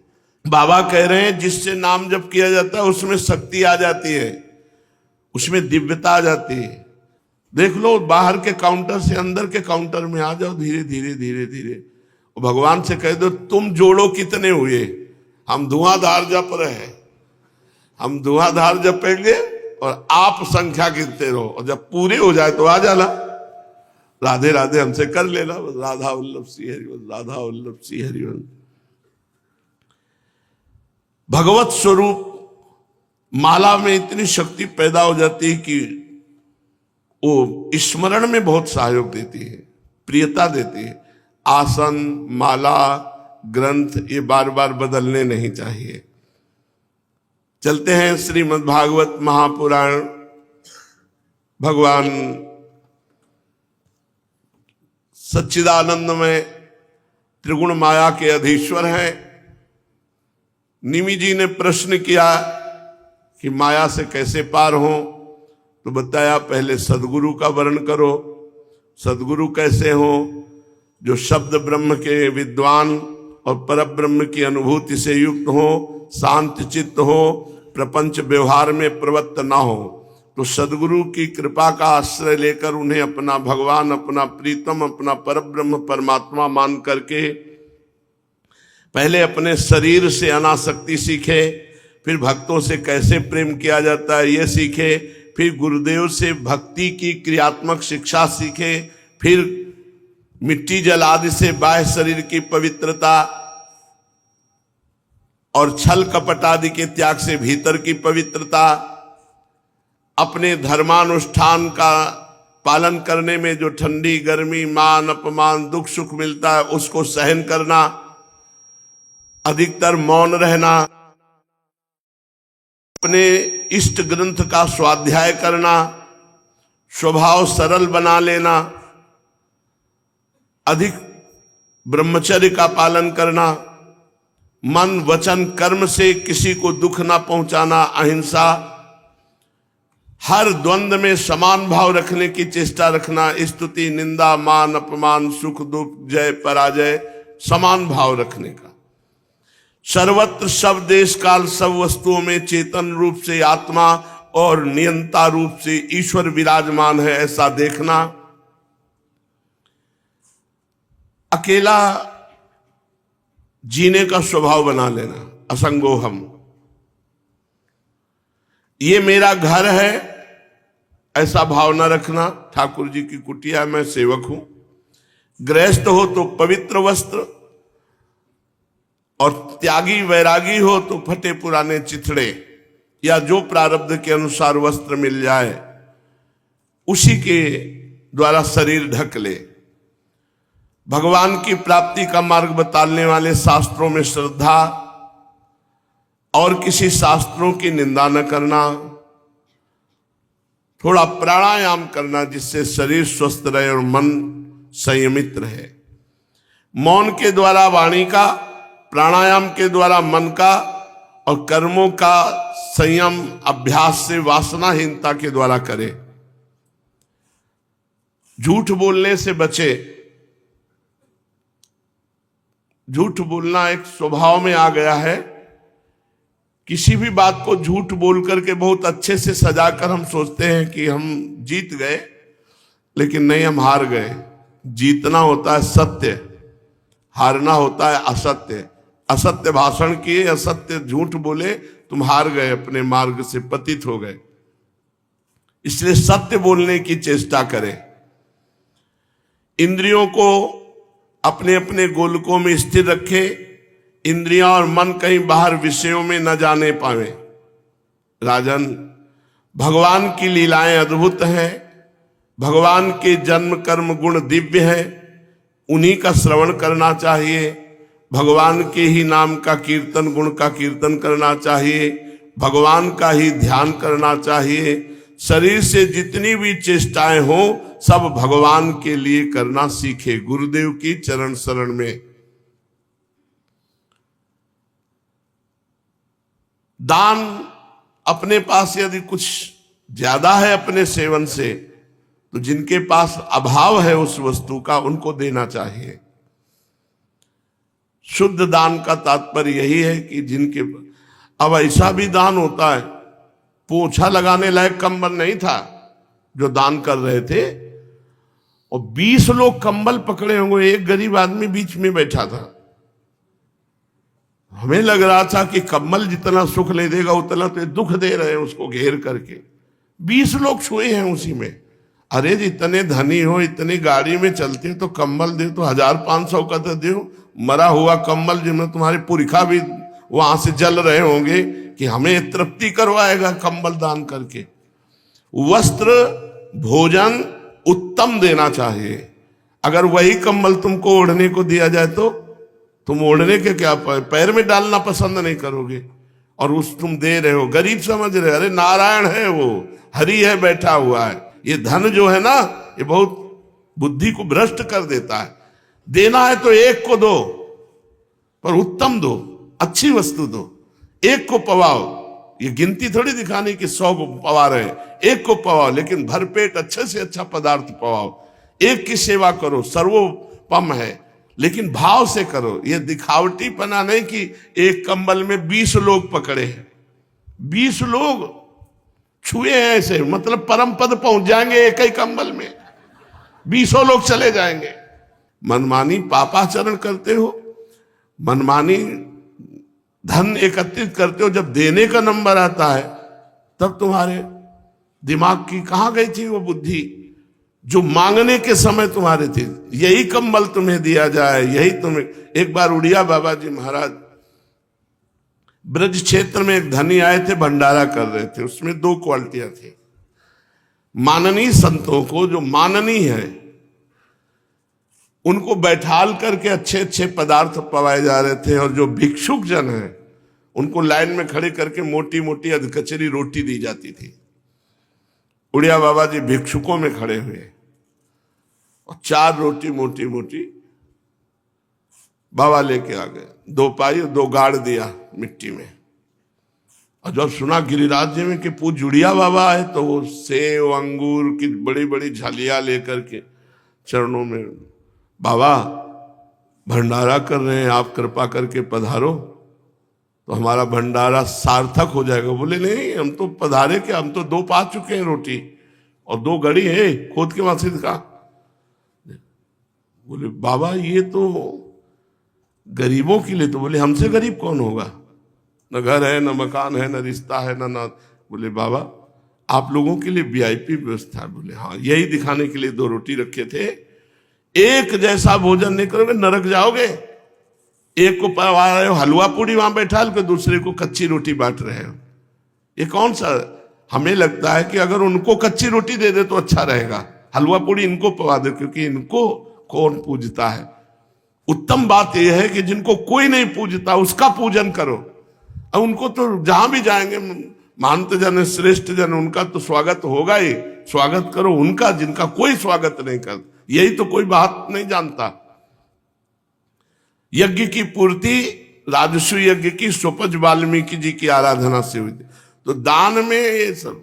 बाबा कह रहे हैं जिससे नाम जप किया जाता है उसमें शक्ति आ जाती है, उसमें दिव्यता आ जाती है। देख लो, बाहर के काउंटर से अंदर के काउंटर में आ जाओ, धीरे धीरे धीरे धीरे भगवान से कह दो तुम जोड़ो कितने हुए, हम धुआंधार जप रहे हैं, हम धुआंधार जपेंगे और आप संख्या गिनते रहो, और जब पूरे हो जाए तो आ जाना, राधे राधे हमसे कर लेना, राधा वल्लभ श्री हरिवंश, राधा वल्लभ श्री हरिवंश। भगवत स्वरूप माला में इतनी शक्ति पैदा हो जाती है कि वो स्मरण में बहुत सहयोग देती है, प्रियता देती है। आसन, माला, ग्रंथ ये बार बार बदलने नहीं चाहिए। चलते हैं श्रीमद् भागवत महापुराण। भगवान सच्चिदानंदमय त्रिगुण माया के अधीश्वर हैं। निमि जी ने प्रश्न किया कि माया से कैसे पार हो, तो बताया पहले सदगुरु का वर्ण करो। सदगुरु कैसे हो? जो शब्द ब्रह्म के विद्वान और परब्रह्म की अनुभूति से युक्त हो, शांत चित्त हो, प्रपंच व्यवहार में प्रवृत्त ना हो। तो सदगुरु की कृपा का आश्रय लेकर उन्हें अपना भगवान, अपना प्रीतम, अपना परब्रह्म परमात्मा मान करके पहले अपने शरीर से अनासक्ति सीखे, फिर भक्तों से कैसे प्रेम किया जाता है ये सीखे, फिर गुरुदेव से भक्ति की क्रियात्मक शिक्षा सीखे, फिर मिट्टी जल आदि से बाह्य शरीर की पवित्रता और छल कपट आदि के त्याग से भीतर की पवित्रता, अपने धर्मानुष्ठान का पालन करने में जो ठंडी गर्मी, मान अपमान, दुख सुख मिलता है उसको सहन करना, अधिकतर मौन रहना, अपने इष्ट ग्रंथ का स्वाध्याय करना, स्वभाव सरल बना लेना, अधिक ब्रह्मचर्य का पालन करना, मन वचन कर्म से किसी को दुख ना पहुंचाना, अहिंसा, हर द्वंद्व में समान भाव रखने की चेष्टा रखना, स्तुति निंदा मान अपमान सुख दुख जय पराजय समान भाव रखने का, सर्वत्र सब देश काल सब वस्तुओं में चेतन रूप से आत्मा और नियंता रूप से ईश्वर विराजमान है ऐसा देखना, अकेला जीने का स्वभाव बना लेना, असंगोहम, ये मेरा घर है ऐसा भावना रखना, ठाकुर जी की कुटिया में सेवक हूं, गृहस्थ हो तो पवित्र वस्त्र और त्यागी वैरागी हो तो फटे पुराने चिथड़े या जो प्रारब्ध के अनुसार वस्त्र मिल जाए उसी के द्वारा शरीर ढक ले। भगवान की प्राप्ति का मार्ग बताने वाले शास्त्रों में श्रद्धा और किसी शास्त्रों की निंदा न करना, थोड़ा प्राणायाम करना जिससे शरीर स्वस्थ रहे और मन संयमित रहे। मौन के द्वारा वाणी का, प्राणायाम के द्वारा मन का और कर्मों का संयम अभ्यास से वासनाहीनता के द्वारा करे। झूठ बोलने से बचे। झूठ बोलना एक स्वभाव में आ गया है। किसी भी बात को झूठ बोल करके बहुत अच्छे से सजाकर हम सोचते हैं कि हम जीत गए, लेकिन नहीं, हम हार गए। जीतना होता है सत्य, हारना होता है असत्य। असत्य भाषण किए, असत्य झूठ बोले, तुम हार गए, अपने मार्ग से पतित हो गए। इसलिए सत्य बोलने की चेष्टा करें। इंद्रियों को अपने अपने गोलकों में स्थिर रखे, इंद्रियां और मन कहीं बाहर विषयों में न जाने पावे। राजन, भगवान की लीलाएं अद्भुत हैं, भगवान के जन्म कर्म गुण दिव्य हैं, उन्हीं का श्रवण करना चाहिए। भगवान के ही नाम का कीर्तन, गुण का कीर्तन करना चाहिए, भगवान का ही ध्यान करना चाहिए। शरीर से जितनी भी चेष्टाएं हो सब भगवान के लिए करना सीखे, गुरुदेव की चरण शरण में। दान अपने पास यदि कुछ ज्यादा है अपने सेवन से, तो जिनके पास अभाव है उस वस्तु का उनको देना चाहिए। शुद्ध दान का तात्पर्य यही है कि जिनके, अब ऐसा भी दान होता है, पोछा लगाने लायक कंबल नहीं था जो दान कर रहे थे, और 20 लोग कंबल पकड़े होंगे, एक गरीब आदमी बीच में बैठा था। हमें लग रहा था कि कंबल जितना सुख ले देगा उतना तो दुख दे रहे हैं उसको घेर करके। 20 लोग छुए हैं उसी में। अरे इतने धनी हो, इतनी गाड़ी में चलते तो कंबल दे तो 1500 का तो दो, मरा हुआ कंबल जिनमें तुम्हारे पुरखा भी वहां से जल रहे होंगे कि हमें तृप्ति करवाएगा कंबल दान करके। वस्त्र भोजन उत्तम देना चाहिए। अगर वही कंबल तुमको ओढ़ने को दिया जाए तो तुम ओढ़ने के क्या पैर में डालना पसंद नहीं करोगे, और उस तुम दे रहे हो, गरीब समझ रहे हो। अरे नारायण है वो, हरि है बैठा हुआ है। ये धन जो है ना, ये बहुत बुद्धि को भ्रष्ट कर देता है। देना है तो एक को दो, पर उत्तम दो, अच्छी वस्तु दो। एक को पवाओ, ये गिनती थोड़ी दिखाने की 100 को पवा रहे हैं, एक को पवाओ, लेकिन भरपेट अच्छे से अच्छा पदार्थ पवाओ। एक की सेवा करो, सर्वोपम है, लेकिन भाव से करो। ये दिखावटी पना नहीं कि एक कंबल में 20 लोग पकड़े हैं, 20 लोग छुए हैं ऐसे, मतलब परम पद पहुंच जाएंगे एक ही कंबल में, 20 लोग चले जाएंगे। मनमानी पापाचरण करते हो, मनमानी धन एकत्रित करते हो, जब देने का नंबर आता है तब तुम्हारे दिमाग की कहां गई थी वो बुद्धि जो मांगने के समय तुम्हारे थे। यही कंबल तुम्हें दिया जाए, यही तुम्हें। एक बार उड़िया बाबा जी महाराज ब्रज क्षेत्र में एक धनी आए थे, भंडारा कर रहे थे। उसमें 2 क्वालिटियां थी। माननीय संतों को, जो माननीय है, उनको बैठाल करके अच्छे अच्छे पदार्थ पवाए जा रहे थे, और जो भिक्षुक जन है उनको लाइन में खड़े करके मोटी मोटी अधकचरी रोटी दी जाती थी। उड़िया बाबा जी भिक्षुकों में खड़े हुए और 4 रोटी मोटी मोटी बाबा लेके आ गए। 2 पाई 2 गाड़ दिया मिट्टी में। और जब सुना गिरिराज जी में कि पूज उड़िया बाबा है, तो वो सेव अंगूर की बड़ी बड़ी झालियां लेकर के चरणों में, बाबा भंडारा कर रहे हैं, आप कृपा करके पधारो तो हमारा भंडारा सार्थक हो जाएगा। बोले नहीं, हम तो पधारे क्या, हम तो 2 पा चुके हैं रोटी, और 2 गड़ी है, खोद के वहां से दिखा। बोले बाबा ये तो गरीबों के लिए। तो बोले हमसे गरीब कौन होगा, न घर है, न मकान है, न रिश्ता है, न। बोले बाबा आप लोगों के लिए वीआईपी व्यवस्था है। बोले हाँ, यही दिखाने के लिए 2 रोटी रखे थे। एक जैसा भोजन नहीं करोगे नरक जाओगे। एक को पवा रहे हो हलवा पूड़ी वहां बैठा के, दूसरे को कच्ची रोटी बांट रहे हो। ये कौन सा। हमें लगता है कि अगर उनको कच्ची रोटी दे दे तो अच्छा रहेगा, हलवा पूड़ी इनको पवा दे, क्योंकि इनको कौन पूजता है। उत्तम बात यह है कि जिनको कोई नहीं पूजता उसका पूजन करो। अब उनको तो जहां भी जाएंगे महंत जन, श्रेष्ठ जन, उनका तो स्वागत होगा ही। स्वागत करो उनका जिनका कोई स्वागत नहीं करता। यही तो कोई बात नहीं जानता। यज्ञ की पूर्ति राजस्व यज्ञ की सुपज वाल्मीकि जी की आराधना से हुई थी। तो दान में ये सब,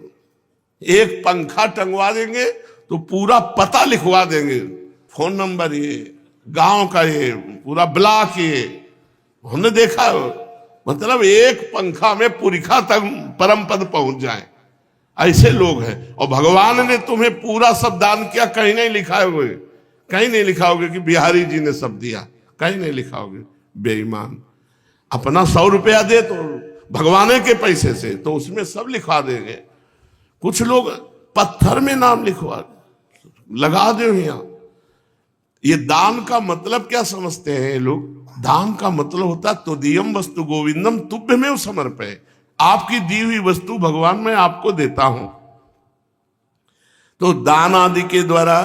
एक पंखा टंगवा देंगे तो पूरा पता लिखवा देंगे, फोन नंबर, ये गांव का, ये पूरा ब्लॉक, ये हमने देखा। मतलब एक पंखा में पुरखा तक परम पद पहुंच जाए, ऐसे लोग हैं। और भगवान ने तुम्हें पूरा सब दान किया, कहीं नहीं लिखा होगे, कहीं नहीं लिखा होगा कि बिहारी जी ने सब दिया, कहीं नहीं लिखा होगे। बेईमान अपना 100 रुपया दे तो भगवान के पैसे से, तो उसमें सब लिखवा देंगे। कुछ लोग पत्थर में नाम लिखवा लगा दो यहाँ। ये दान का मतलब क्या समझते हैं ये लोग। दान का मतलब होता है तुदीयम वस्तु गोविंदम तुभ्यमेव समर्पय। आपकी दी हुई वस्तु भगवान मैं आपको देता हूं। तो दान आदि के द्वारा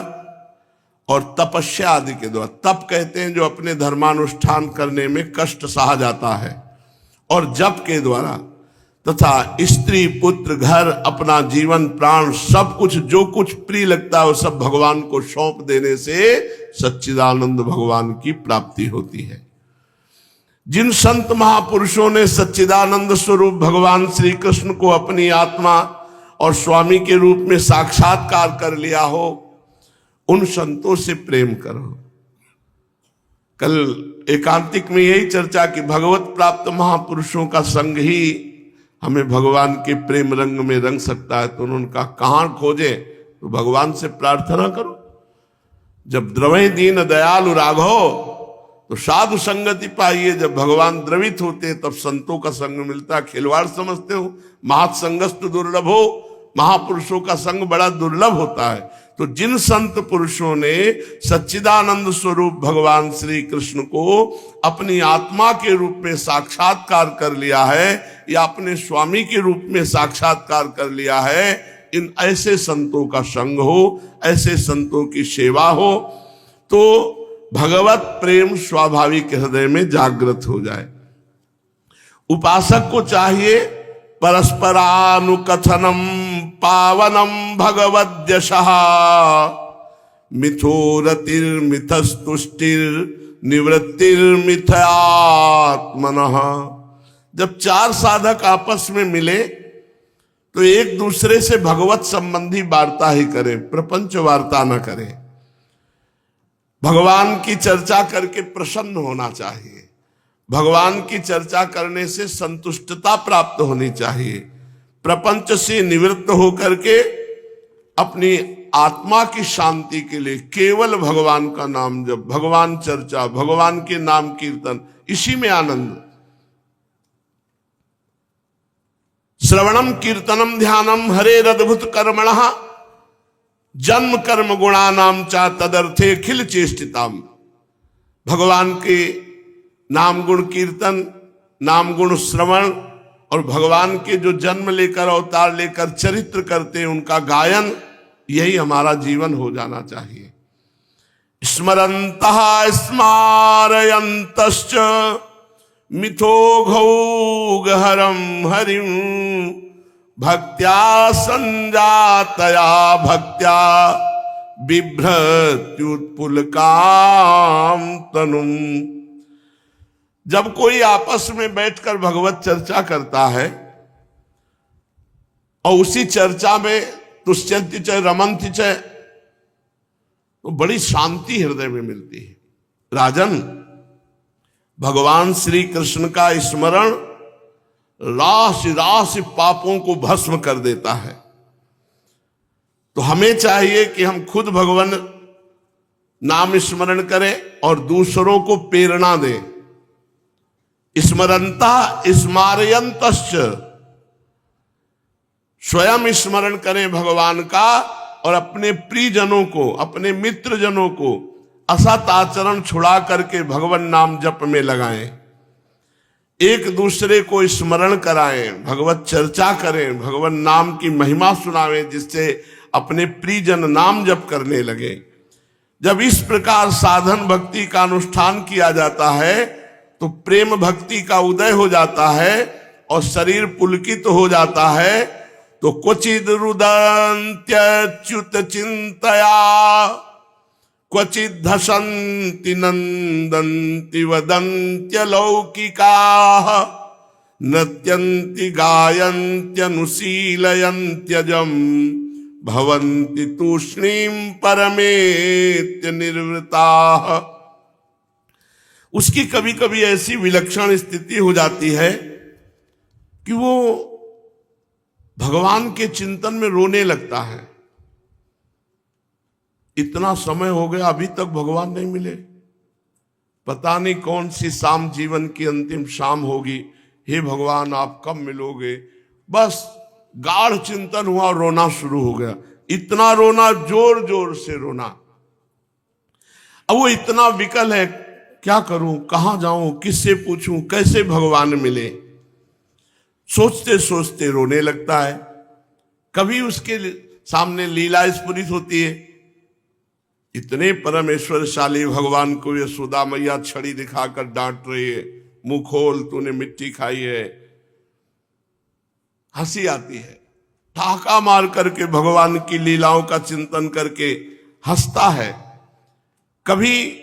और तपस्या आदि के द्वारा, तप कहते हैं जो अपने धर्मानुष्ठान करने में कष्ट सहा जाता है, और जप के द्वारा तथा स्त्री पुत्र घर अपना जीवन प्राण सब कुछ जो कुछ प्रिय लगता है वो सब भगवान को सौंप देने से सच्चिदानंद भगवान की प्राप्ति होती है। जिन संत महापुरुषों ने सच्चिदानंद स्वरूप भगवान श्री कृष्ण को अपनी आत्मा और स्वामी के रूप में साक्षात्कार कर लिया हो, उन संतों से प्रेम करो। कल एकांतिक में यही चर्चा कि भगवत प्राप्त महापुरुषों का संग ही हमें भगवान के प्रेम रंग में रंग सकता है। तो उन्होंने कहा कहां खोजे, तो भगवान से प्रार्थना करो। जब द्रवै दीन दयालु राघव, तो साधु संगति पाइए। जब भगवान द्रवित होते तब संतों का संग मिलता। खिलवाड़ समझते हो, महत संगस्तु दुर्लभ हो, महापुरुषों का संग बड़ा दुर्लभ होता है। तो जिन संत पुरुषों ने सच्चिदानंद स्वरूप भगवान श्री कृष्ण को अपनी आत्मा के रूप में साक्षात्कार कर लिया है या अपने स्वामी के रूप में साक्षात्कार कर लिया है, इन ऐसे संतों का संग हो, ऐसे संतों की सेवा हो तो भगवत प्रेम स्वाभाविक हृदय में जागृत हो जाए। उपासक को चाहिए परस्परानुकथनम पावनम भगवद्यशः मिथोरतिर्मिथस्तुष्टिर निवृत्तिर्मिथयात्मनः। जब चार साधक आपस में मिले तो एक दूसरे से भगवत संबंधी वार्ता ही करें, प्रपंच वार्ता न करें। भगवान की चर्चा करके प्रसन्न होना चाहिए। भगवान की चर्चा करने से संतुष्टता प्राप्त होनी चाहिए। प्रपंच से निवृत्त होकर के अपनी आत्मा की शांति के लिए केवल भगवान का नाम जप, भगवान चर्चा, भगवान के नाम कीर्तन, इसी में आनंद। श्रवणम कीर्तनम ध्यानम हरेरद्भुत कर्मणः जन्म कर्म गुणानाम चा तदर्थे खिल चेष्टिताम। भगवान के नाम गुण कीर्तन, नाम गुण श्रवण और भगवान के जो जन्म लेकर अवतार लेकर चरित्र करते हैं उनका गायन, यही हमारा जीवन हो जाना चाहिए। स्मरन्तः स्मारयन्तश्च मिथो घौगहरं हरिं भक्त्या संजातया भक्त्या बिभ्रत्युत्पुलकाम तनुम। जब कोई आपस में बैठकर भगवत चर्चा करता है और उसी चर्चा में तुष्यन्ति च रमन्ति च, तो बड़ी शांति हृदय में मिलती है। राजन, भगवान श्री कृष्ण का स्मरण राशि राशि पापों को भस्म कर देता है। तो हमें चाहिए कि हम खुद भगवान नाम स्मरण करें और दूसरों को प्रेरणा दें। स्मरंता स्मारयन्तश्च, स्वयं स्मरण करें भगवान का और अपने प्रियजनों को, अपने मित्रजनों को असत आचरण छुड़ा करके भगवान नाम जप में लगाएं। एक दूसरे को स्मरण कराएं, भगवत चर्चा करें, भगवान नाम की महिमा सुनावें, जिससे अपने प्रियजन नाम जप करने लगे। जब इस प्रकार साधन भक्ति का अनुष्ठान किया जाता है तो प्रेम भक्ति का उदय हो जाता है और शरीर पुलकित हो जाता है। तो क्वचिद रुदन्त्यच्युत चिंतया क्वचिद धसन्ति नंदन्ति वदन्त्यलौकिकाः नृत्यन्ति गायन्त्यनुशीलयन्त्यजम् भवन्ति तूष्णीं परमेत्य निर्वृताः। उसकी कभी कभी ऐसी विलक्षण स्थिति हो जाती है कि वो भगवान के चिंतन में रोने लगता है। इतना समय हो गया अभी तक भगवान नहीं मिले, पता नहीं कौन सी शाम जीवन की अंतिम शाम होगी, हे भगवान आप कब मिलोगे। बस गाढ़ चिंतन हुआ और रोना शुरू हो गया। इतना रोना, जोर जोर से रोना। अब वो इतना विकल है, क्या करूं, कहां जाऊं, किससे पूछूं, कैसे भगवान मिले। सोचते सोचते रोने लगता है। कभी उसके सामने लीला स्फुरित होती है। इतने परमेश्वरशाली भगवान को यशोदा मैया छड़ी दिखाकर डांट रही है, मुंह खोल, तूने मिट्टी खाई है। हंसी आती है। ठहाका मार करके भगवान की लीलाओं का चिंतन करके हंसता है। कभी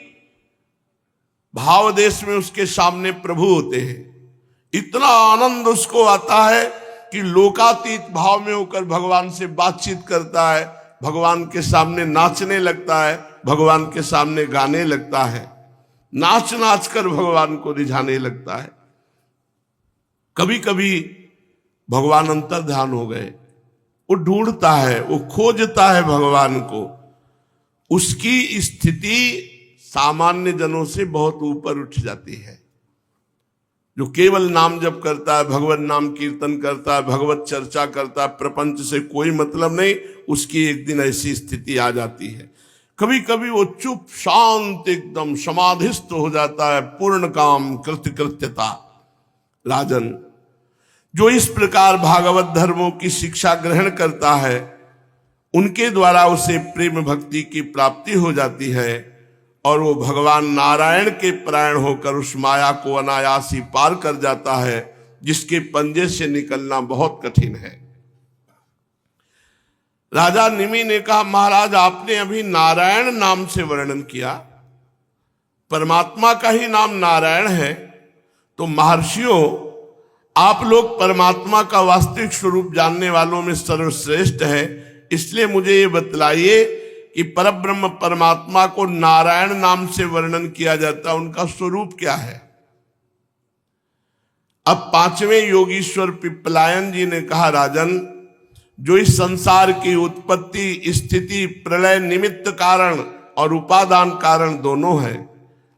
भाव देश में उसके सामने प्रभु होते हैं, इतना आनंद उसको आता है कि लोकातीत भाव में होकर भगवान से बातचीत करता है, भगवान के सामने नाचने लगता है, भगवान के सामने गाने लगता है, नाच नाच कर भगवान को रिझाने लगता है। कभी कभी भगवान अंतर ध्यान हो गए, वो ढूंढता है, वो खोजता है भगवान को। उसकी स्थिति सामान्य जनों से बहुत ऊपर उठ जाती है। जो केवल नाम जप करता है, भगवत नाम कीर्तन करता है, भगवत चर्चा करता है, प्रपंच से कोई मतलब नहीं, उसकी एक दिन ऐसी स्थिति आ जाती है। कभी कभी वो चुप शांत एकदम समाधिस्थ हो जाता है, पूर्ण काम कृत्यता। राजन, जो इस प्रकार भागवत धर्मों की शिक्षा ग्रहण करता है, उनके द्वारा उसे प्रेम भक्ति की प्राप्ति हो जाती है और वो भगवान नारायण के परायण होकर उस माया को अनायास ही पार कर जाता है, जिसके पंजे से निकलना बहुत कठिन है। राजा निमि ने कहा, महाराज आपने अभी नारायण नाम से वर्णन किया, परमात्मा का ही नाम नारायण है, तो महर्षियों आप लोग परमात्मा का वास्तविक स्वरूप जानने वालों में सर्वश्रेष्ठ है, इसलिए मुझे ये बतलाइए कि परब्रह्म परमात्मा को नारायण नाम से वर्णन किया जाता है, उनका स्वरूप क्या है। अब पांचवें योगीश्वर पिप्पलायन जी ने कहा, राजन, जो इस संसार की उत्पत्ति स्थिति प्रलय निमित्त कारण और उपादान कारण दोनों है,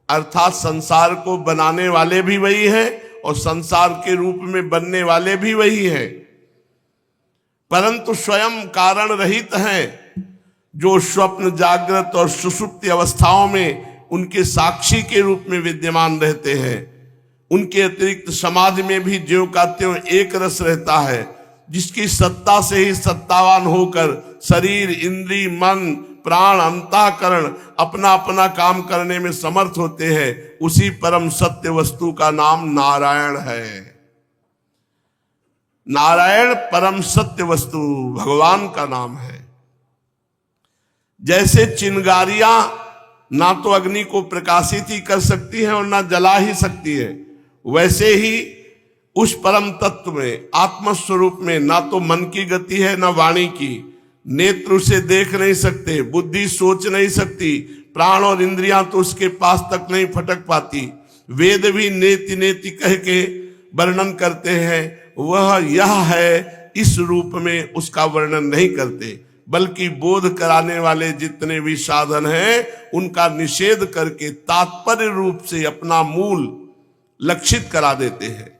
अर्थात संसार को बनाने वाले भी वही है और संसार के रूप में बनने वाले भी वही है, परंतु स्वयं कारण रहित हैं, जो स्वप्न जागृत और सुषुप्ति अवस्थाओं में उनके साक्षी के रूप में विद्यमान रहते हैं। उनके अतिरिक्त समाधि में भी ज्यों का त्यों एक रस रहता है, जिसकी सत्ता से ही सत्तावान होकर शरीर इंद्री मन प्राण अंतःकरण अपना अपना काम करने में समर्थ होते हैं। उसी परम सत्य वस्तु का नाम नारायण है। नारायण परम सत्य वस्तु भगवान का नाम है। जैसे चिंगारियां ना तो अग्नि को प्रकाशित ही कर सकती है और ना जला ही सकती है, वैसे ही उस परम तत्व में आत्मस्वरूप में ना तो मन की गति है ना वाणी की, नेत्र उसे देख नहीं सकते, बुद्धि सोच नहीं सकती, प्राण और इंद्रियां तो उसके पास तक नहीं फटक पाती, वेद भी नेति नेति कह के वर्णन करते हैं, वह यह है इस रूप में उसका वर्णन नहीं करते, बल्कि बोध कराने वाले जितने भी साधन हैं उनका निषेध करके तात्पर्य रूप से अपना मूल लक्षित करा देते हैं।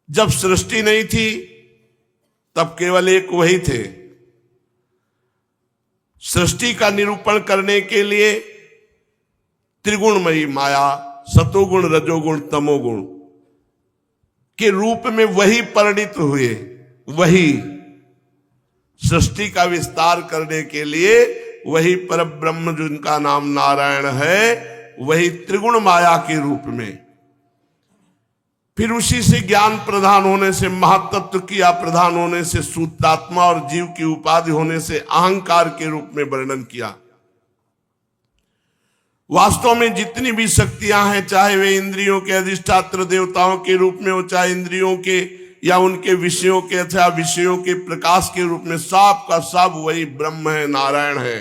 जब सृष्टि नहीं थी तब केवल एक वही थे। सृष्टि का निरूपण करने के लिए त्रिगुणमयी माया सतोगुण रजोगुण तमोगुण के रूप में वही परिणित हुए। वही सृष्टि का विस्तार करने के लिए वही परब्रह्म जिनका नाम नारायण है, वही त्रिगुण माया के रूप में, फिर उसी से ज्ञान प्रधान होने से महातत्व किया प्रधान होने से सूत्रात्मा और जीव की उपाधि होने से अहंकार के रूप में वर्णन किया। वास्तव में जितनी भी शक्तियां हैं, चाहे वे इंद्रियों के अधिष्ठात्र देवताओं के रूप में हो, चाहे इंद्रियों के या उनके विषयों के अथवा विषयों के प्रकाश के रूप में, सब का सब वही ब्रह्म है, नारायण है।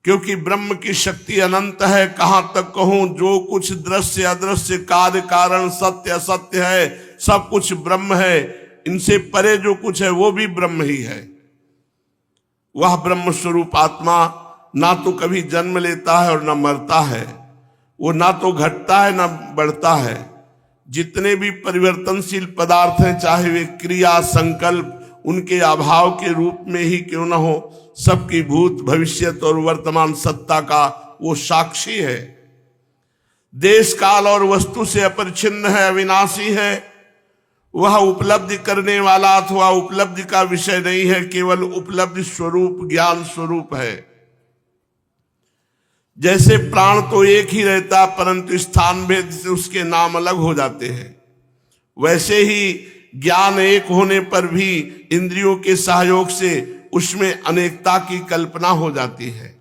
क्योंकि ब्रह्म की शक्ति अनंत है। कहां तक कहूं, जो कुछ दृश्य अदृश्य कार्य कारण सत्य असत्य है, सब कुछ ब्रह्म है। इनसे परे जो कुछ है वो भी ब्रह्म ही है। वह ब्रह्म स्वरूप आत्मा ना तो कभी जन्म लेता है और ना मरता है, वो ना तो घटता है ना बढ़ता है। जितने भी परिवर्तनशील पदार्थ हैं, चाहे वे क्रिया संकल्प उनके अभाव के रूप में ही क्यों न हो, सबकी भूत भविष्यत और वर्तमान सत्ता का वो साक्षी है। देश काल और वस्तु से अपरिच्छिन्न है, अविनाशी है। वह उपलब्धि करने वाला अथवा उपलब्धि का विषय नहीं है, केवल उपलब्धि स्वरूप ज्ञान स्वरूप है। जैसे प्राण तो एक ही रहता, परंतु स्थान भेद से उसके नाम अलग हो जाते हैं, वैसे ही ज्ञान एक होने पर भी इंद्रियों के सहयोग से उसमें अनेकता की कल्पना हो जाती है।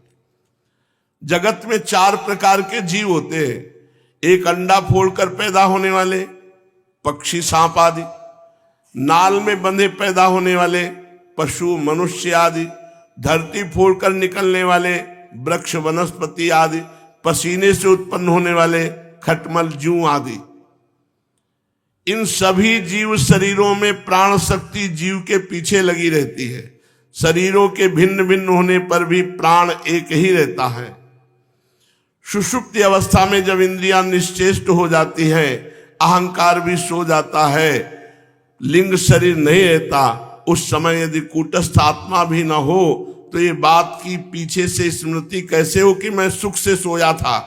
जगत में 4 प्रकार के जीव होते हैं। एक अंडा फोड़कर पैदा होने वाले पक्षी सांप आदि, नाल में बंधे पैदा होने वाले पशु मनुष्य आदि, धरती फोड़कर निकलने वाले वृक्ष वनस्पति आदि, पसीने से उत्पन्न होने वाले खटमल जूं आदि। इन सभी जीव शरीरों में प्राण शक्ति जीव के पीछे लगी रहती है। शरीरों के भिन्न भिन्न होने पर भी प्राण एक ही रहता है। सुषुप्ति अवस्था में जब इंद्रियां निश्चेष्ट हो जाती हैं, अहंकार भी सो जाता है, लिंग शरीर नहीं रहता, उस समय यदि कूटस्थ आत्मा भी न हो तो ये बात की पीछे से स्मृति कैसे हो कि मैं सुख से सोया था।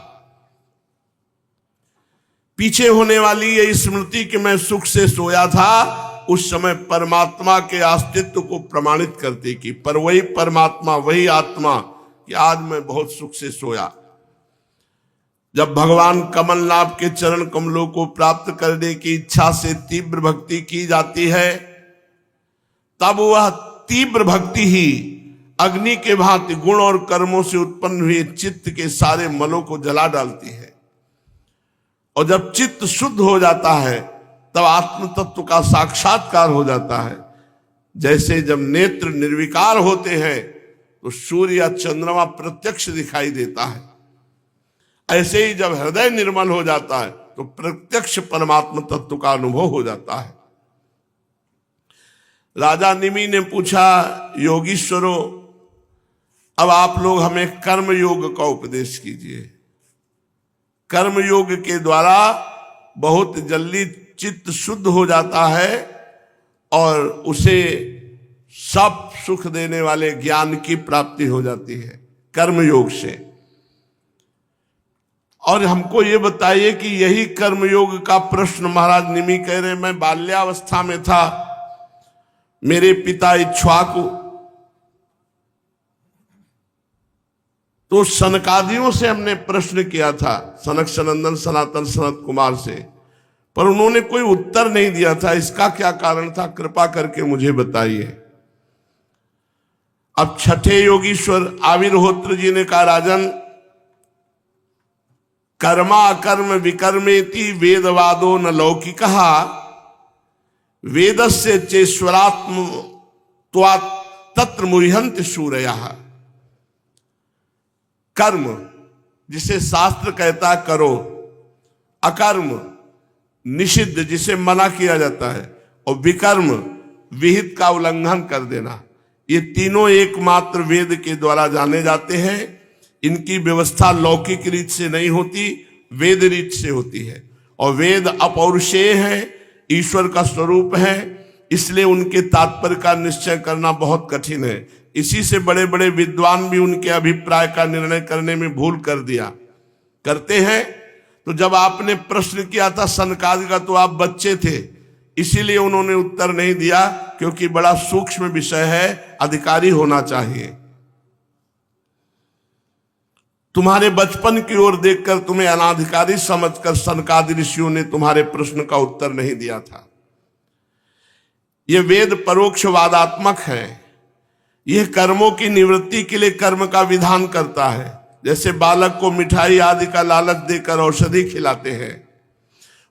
पीछे होने वाली ये स्मृति कि मैं सुख से सोया था उस समय परमात्मा के अस्तित्व को प्रमाणित करती कि पर वही परमात्मा, वही आत्मा कि आज मैं बहुत सुख से सोया। जब भगवान कमलनाभ के चरण कमलों को प्राप्त करने की इच्छा से तीव्र भक्ति की जाती है, तब वह तीव्र भक्ति ही अग्नि के भांति गुण और कर्मों से उत्पन्न हुए चित्त के सारे मलों को जला डालती है। और जब चित्त शुद्ध हो जाता है तब आत्म तत्व का साक्षात्कार हो जाता है। जैसे जब नेत्र निर्विकार होते हैं तो सूर्य या चंद्रमा प्रत्यक्ष दिखाई देता है, ऐसे ही जब हृदय निर्मल हो जाता है तो प्रत्यक्ष परमात्म तत्व का अनुभव हो जाता है। राजा निमि ने पूछा, योगीश्वरों, अब आप लोग हमें कर्म योग का उपदेश कीजिए। कर्म योग के द्वारा बहुत जल्दी चित्त शुद्ध हो जाता है और उसे सब सुख देने वाले ज्ञान की प्राप्ति हो जाती है कर्म योग से। और हमको ये बताइए कि यही कर्मयोग का प्रश्न महाराज निमि कह रहे, मैं बाल्यावस्था में था, मेरे पिता इक्ष्वाकु तो सनकादियों से हमने प्रश्न किया था, सनक सनंदन सनातन सनत कुमार से, पर उन्होंने कोई उत्तर नहीं दिया था। इसका क्या कारण था, कृपा करके मुझे बताइए। अब छठे योगीश्वर आविर्होत्र जी ने कहा, राजन, कर्मा अकर्म विकर्मेति वेदवादो न लौकिकः वेदस्य चेश्वरात्म तत्र मुह्यन्ति सूरयः। कर्म जिसे शास्त्र कहता है करो, अकर्म निषिद्ध जिसे मना किया जाता है, और विकर्म विहित का उल्लंघन कर देना, ये तीनों एकमात्र वेद के द्वारा जाने जाते हैं। इनकी व्यवस्था लौकिक रीत से नहीं होती, वेद रीत से होती है। और वेद अपौरुषेय है, ईश्वर का स्वरूप है, इसलिए उनके तात्पर्य का निश्चय करना बहुत कठिन है। इसी से बड़े बड़े विद्वान भी उनके अभिप्राय का निर्णय करने में भूल कर दिया करते हैं। तो जब आपने प्रश्न किया था सनकादि का तो आप बच्चे थे, इसीलिए उन्होंने उत्तर नहीं दिया, क्योंकि बड़ा सूक्ष्म विषय है, अधिकारी होना चाहिए। तुम्हारे बचपन की ओर देखकर तुम्हें अनाधिकारी समझकर सनकादि ऋषियों ने तुम्हारे प्रश्न का उत्तर नहीं दिया था। यह वेद परोक्षवादात्मक है, यह कर्मों की निवृत्ति के लिए कर्म का विधान करता है। जैसे बालक को मिठाई आदि का लालच देकर औषधि खिलाते हैं,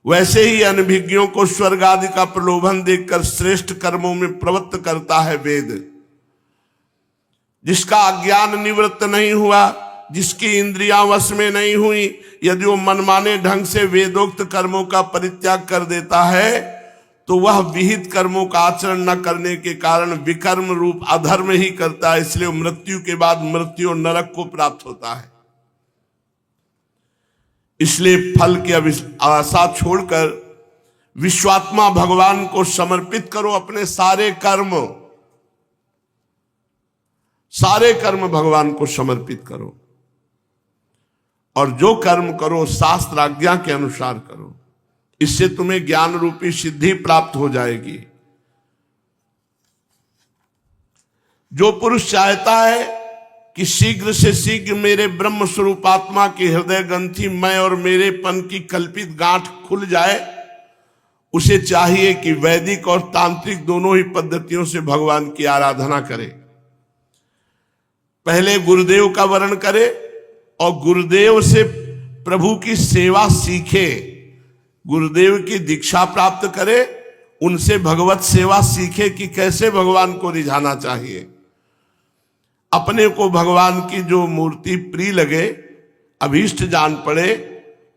वैसे ही अनभिज्ञों को स्वर्ग आदि का प्रलोभन देकर श्रेष्ठ कर्मों में प्रवृत्त करता है वेद। जिसका अज्ञान निवृत्त नहीं हुआ, जिसकी इंद्रियां वश में नहीं हुई, यदि वो मनमाने ढंग से वेदोक्त कर्मों का परित्याग कर देता है तो वह विहित कर्मों का आचरण न करने के कारण विकर्म रूप अधर्म ही करता है। इसलिए मृत्यु के बाद मृत्यु और नरक को प्राप्त होता है। इसलिए फल की आशा छोड़कर विश्वात्मा भगवान को समर्पित करो। अपने सारे कर्म भगवान को समर्पित करो, और जो कर्म करो शास्त्र आज्ञा के अनुसार करो। इससे तुम्हें ज्ञान रूपी सिद्धि प्राप्त हो जाएगी। जो पुरुष चाहता है कि शीघ्र से शीघ्र मेरे ब्रह्म स्वरूप आत्मा की हृदय ग्रंथि मैं और मेरेपन की कल्पित गांठ खुल जाए, उसे चाहिए कि वैदिक और तांत्रिक दोनों ही पद्धतियों से भगवान की आराधना करे। पहले गुरुदेव का वर्ण करे और गुरुदेव से प्रभु की सेवा सीखे, गुरुदेव की दीक्षा प्राप्त करे, उनसे भगवत सेवा सीखे कि कैसे भगवान को रिझाना चाहिए। अपने को भगवान की जो मूर्ति प्रिय लगे, अभीष्ट जान पड़े,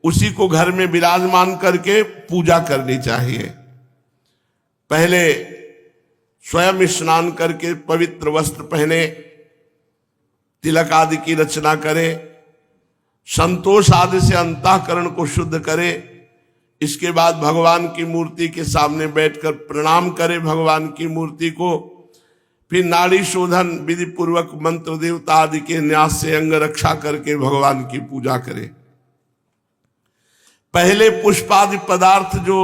उसी को घर में विराजमान करके पूजा करनी चाहिए। पहले स्वयं स्नान करके पवित्र वस्त्र पहने, तिलक आदि की रचना करे, संतोष आदि से अंतःकरण को शुद्ध करे। इसके बाद भगवान की मूर्ति के सामने बैठकर प्रणाम करे भगवान की मूर्ति को। फिर नाड़ी शोधन विधि पूर्वक मंत्र देवता आदि के न्यास से अंग रक्षा करके भगवान की पूजा करे। पहले पुष्पादि पदार्थ जो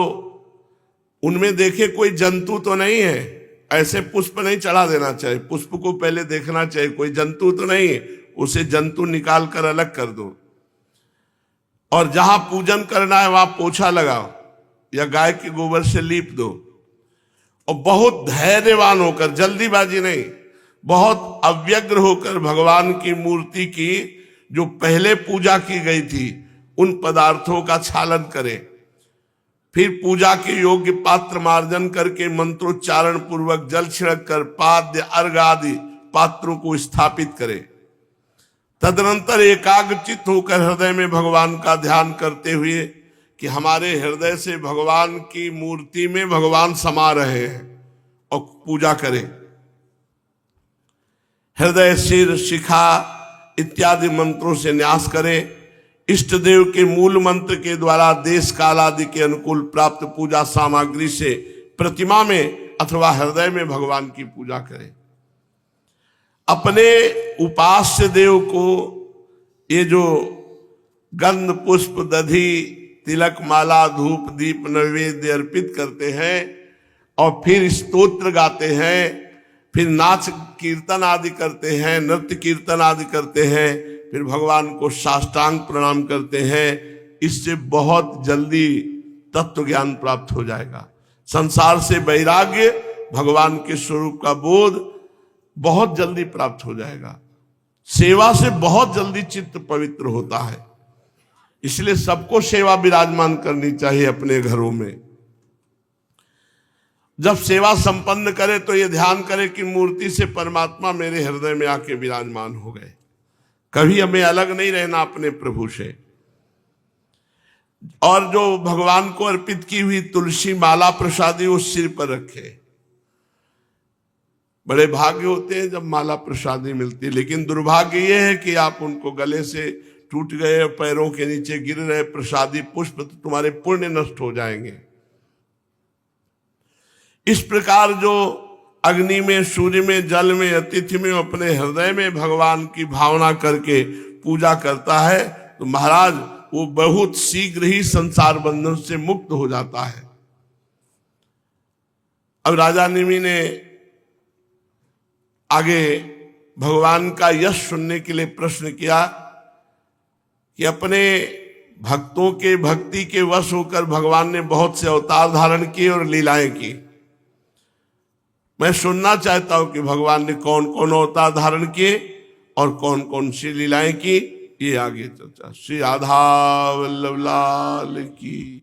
उनमें देखे कोई जंतु तो नहीं है, ऐसे पुष्प नहीं चढ़ा देना चाहिए। पुष्प को पहले देखना चाहिए कोई जंतु तो नहीं है, उसे जंतु निकाल कर अलग कर दो। और जहां पूजन करना है वहां पोछा लगाओ या गाय के गोबर से लीप दो। और बहुत धैर्यवान होकर, जल्दीबाजी नहीं, बहुत अव्यग्र होकर भगवान की मूर्ति की जो पहले पूजा की गई थी उन पदार्थों का छालन करें। फिर पूजा के योग्य पात्र मार्जन करके मंत्रोच्चारण पूर्वक जल छिड़क कर पाद्य अर्घ आदि पात्रों को स्थापित करें। तदनंतर एकाग्रचित होकर हृदय में भगवान का ध्यान करते हुए कि हमारे हृदय से भगवान की मूर्ति में भगवान समा रहे हैं, और पूजा करें। हृदय, सिर, शिखा इत्यादि मंत्रों से न्यास करें। इष्ट देव के मूल मंत्र के द्वारा देश काल आदि के अनुकूल प्राप्त पूजा सामग्री से प्रतिमा में अथवा हृदय में भगवान की पूजा करें। अपने उपास्य देव को ये जो गंध पुष्प दधि तिलक माला धूप दीप नैवेद्य अर्पित करते हैं और फिर स्तोत्र गाते हैं, फिर नाच कीर्तन आदि करते हैं, नृत्य कीर्तन आदि करते हैं, फिर भगवान को साष्टांग प्रणाम करते हैं, इससे बहुत जल्दी तत्व ज्ञान प्राप्त हो जाएगा। संसार से वैराग्य, भगवान के स्वरूप का बोध बहुत जल्दी प्राप्त हो जाएगा। सेवा से बहुत जल्दी चित्त पवित्र होता है। इसलिए सबको सेवा विराजमान करनी चाहिए अपने घरों में। जब सेवा संपन्न करे तो ये ध्यान करे कि मूर्ति से परमात्मा मेरे हृदय में आके विराजमान हो गए। कभी हमें अलग नहीं रहना अपने प्रभु से। और जो भगवान को अर्पित की हुई तुलसी माला प्रसादी उस सिर पर रखे। बड़े भाग्य होते हैं जब माला प्रसादी मिलती है, लेकिन दुर्भाग्य यह है कि आप उनको गले से टूट गए और पैरों के नीचे गिर रहे प्रसादी पुष्प, तो तुम्हारे पुण्य नष्ट हो जाएंगे। इस प्रकार जो अग्नि में, सूर्य में, जल में, अतिथि में, अपने हृदय में भगवान की भावना करके पूजा करता है तो महाराज वो बहुत शीघ्र ही संसार बंधन से मुक्त हो जाता है। अब राजा निमि ने आगे भगवान का यश सुनने के लिए प्रश्न किया कि अपने भक्तों के भक्ति के वश होकर भगवान ने बहुत से अवतार धारण किए और लीलाएं की। मैं सुनना चाहता हूं कि भगवान ने कौन कौन अवतार धारण किए और कौन कौन सी लीलाएं की। ये आगे चर्चा। श्री राधा वल्लभ लाल की।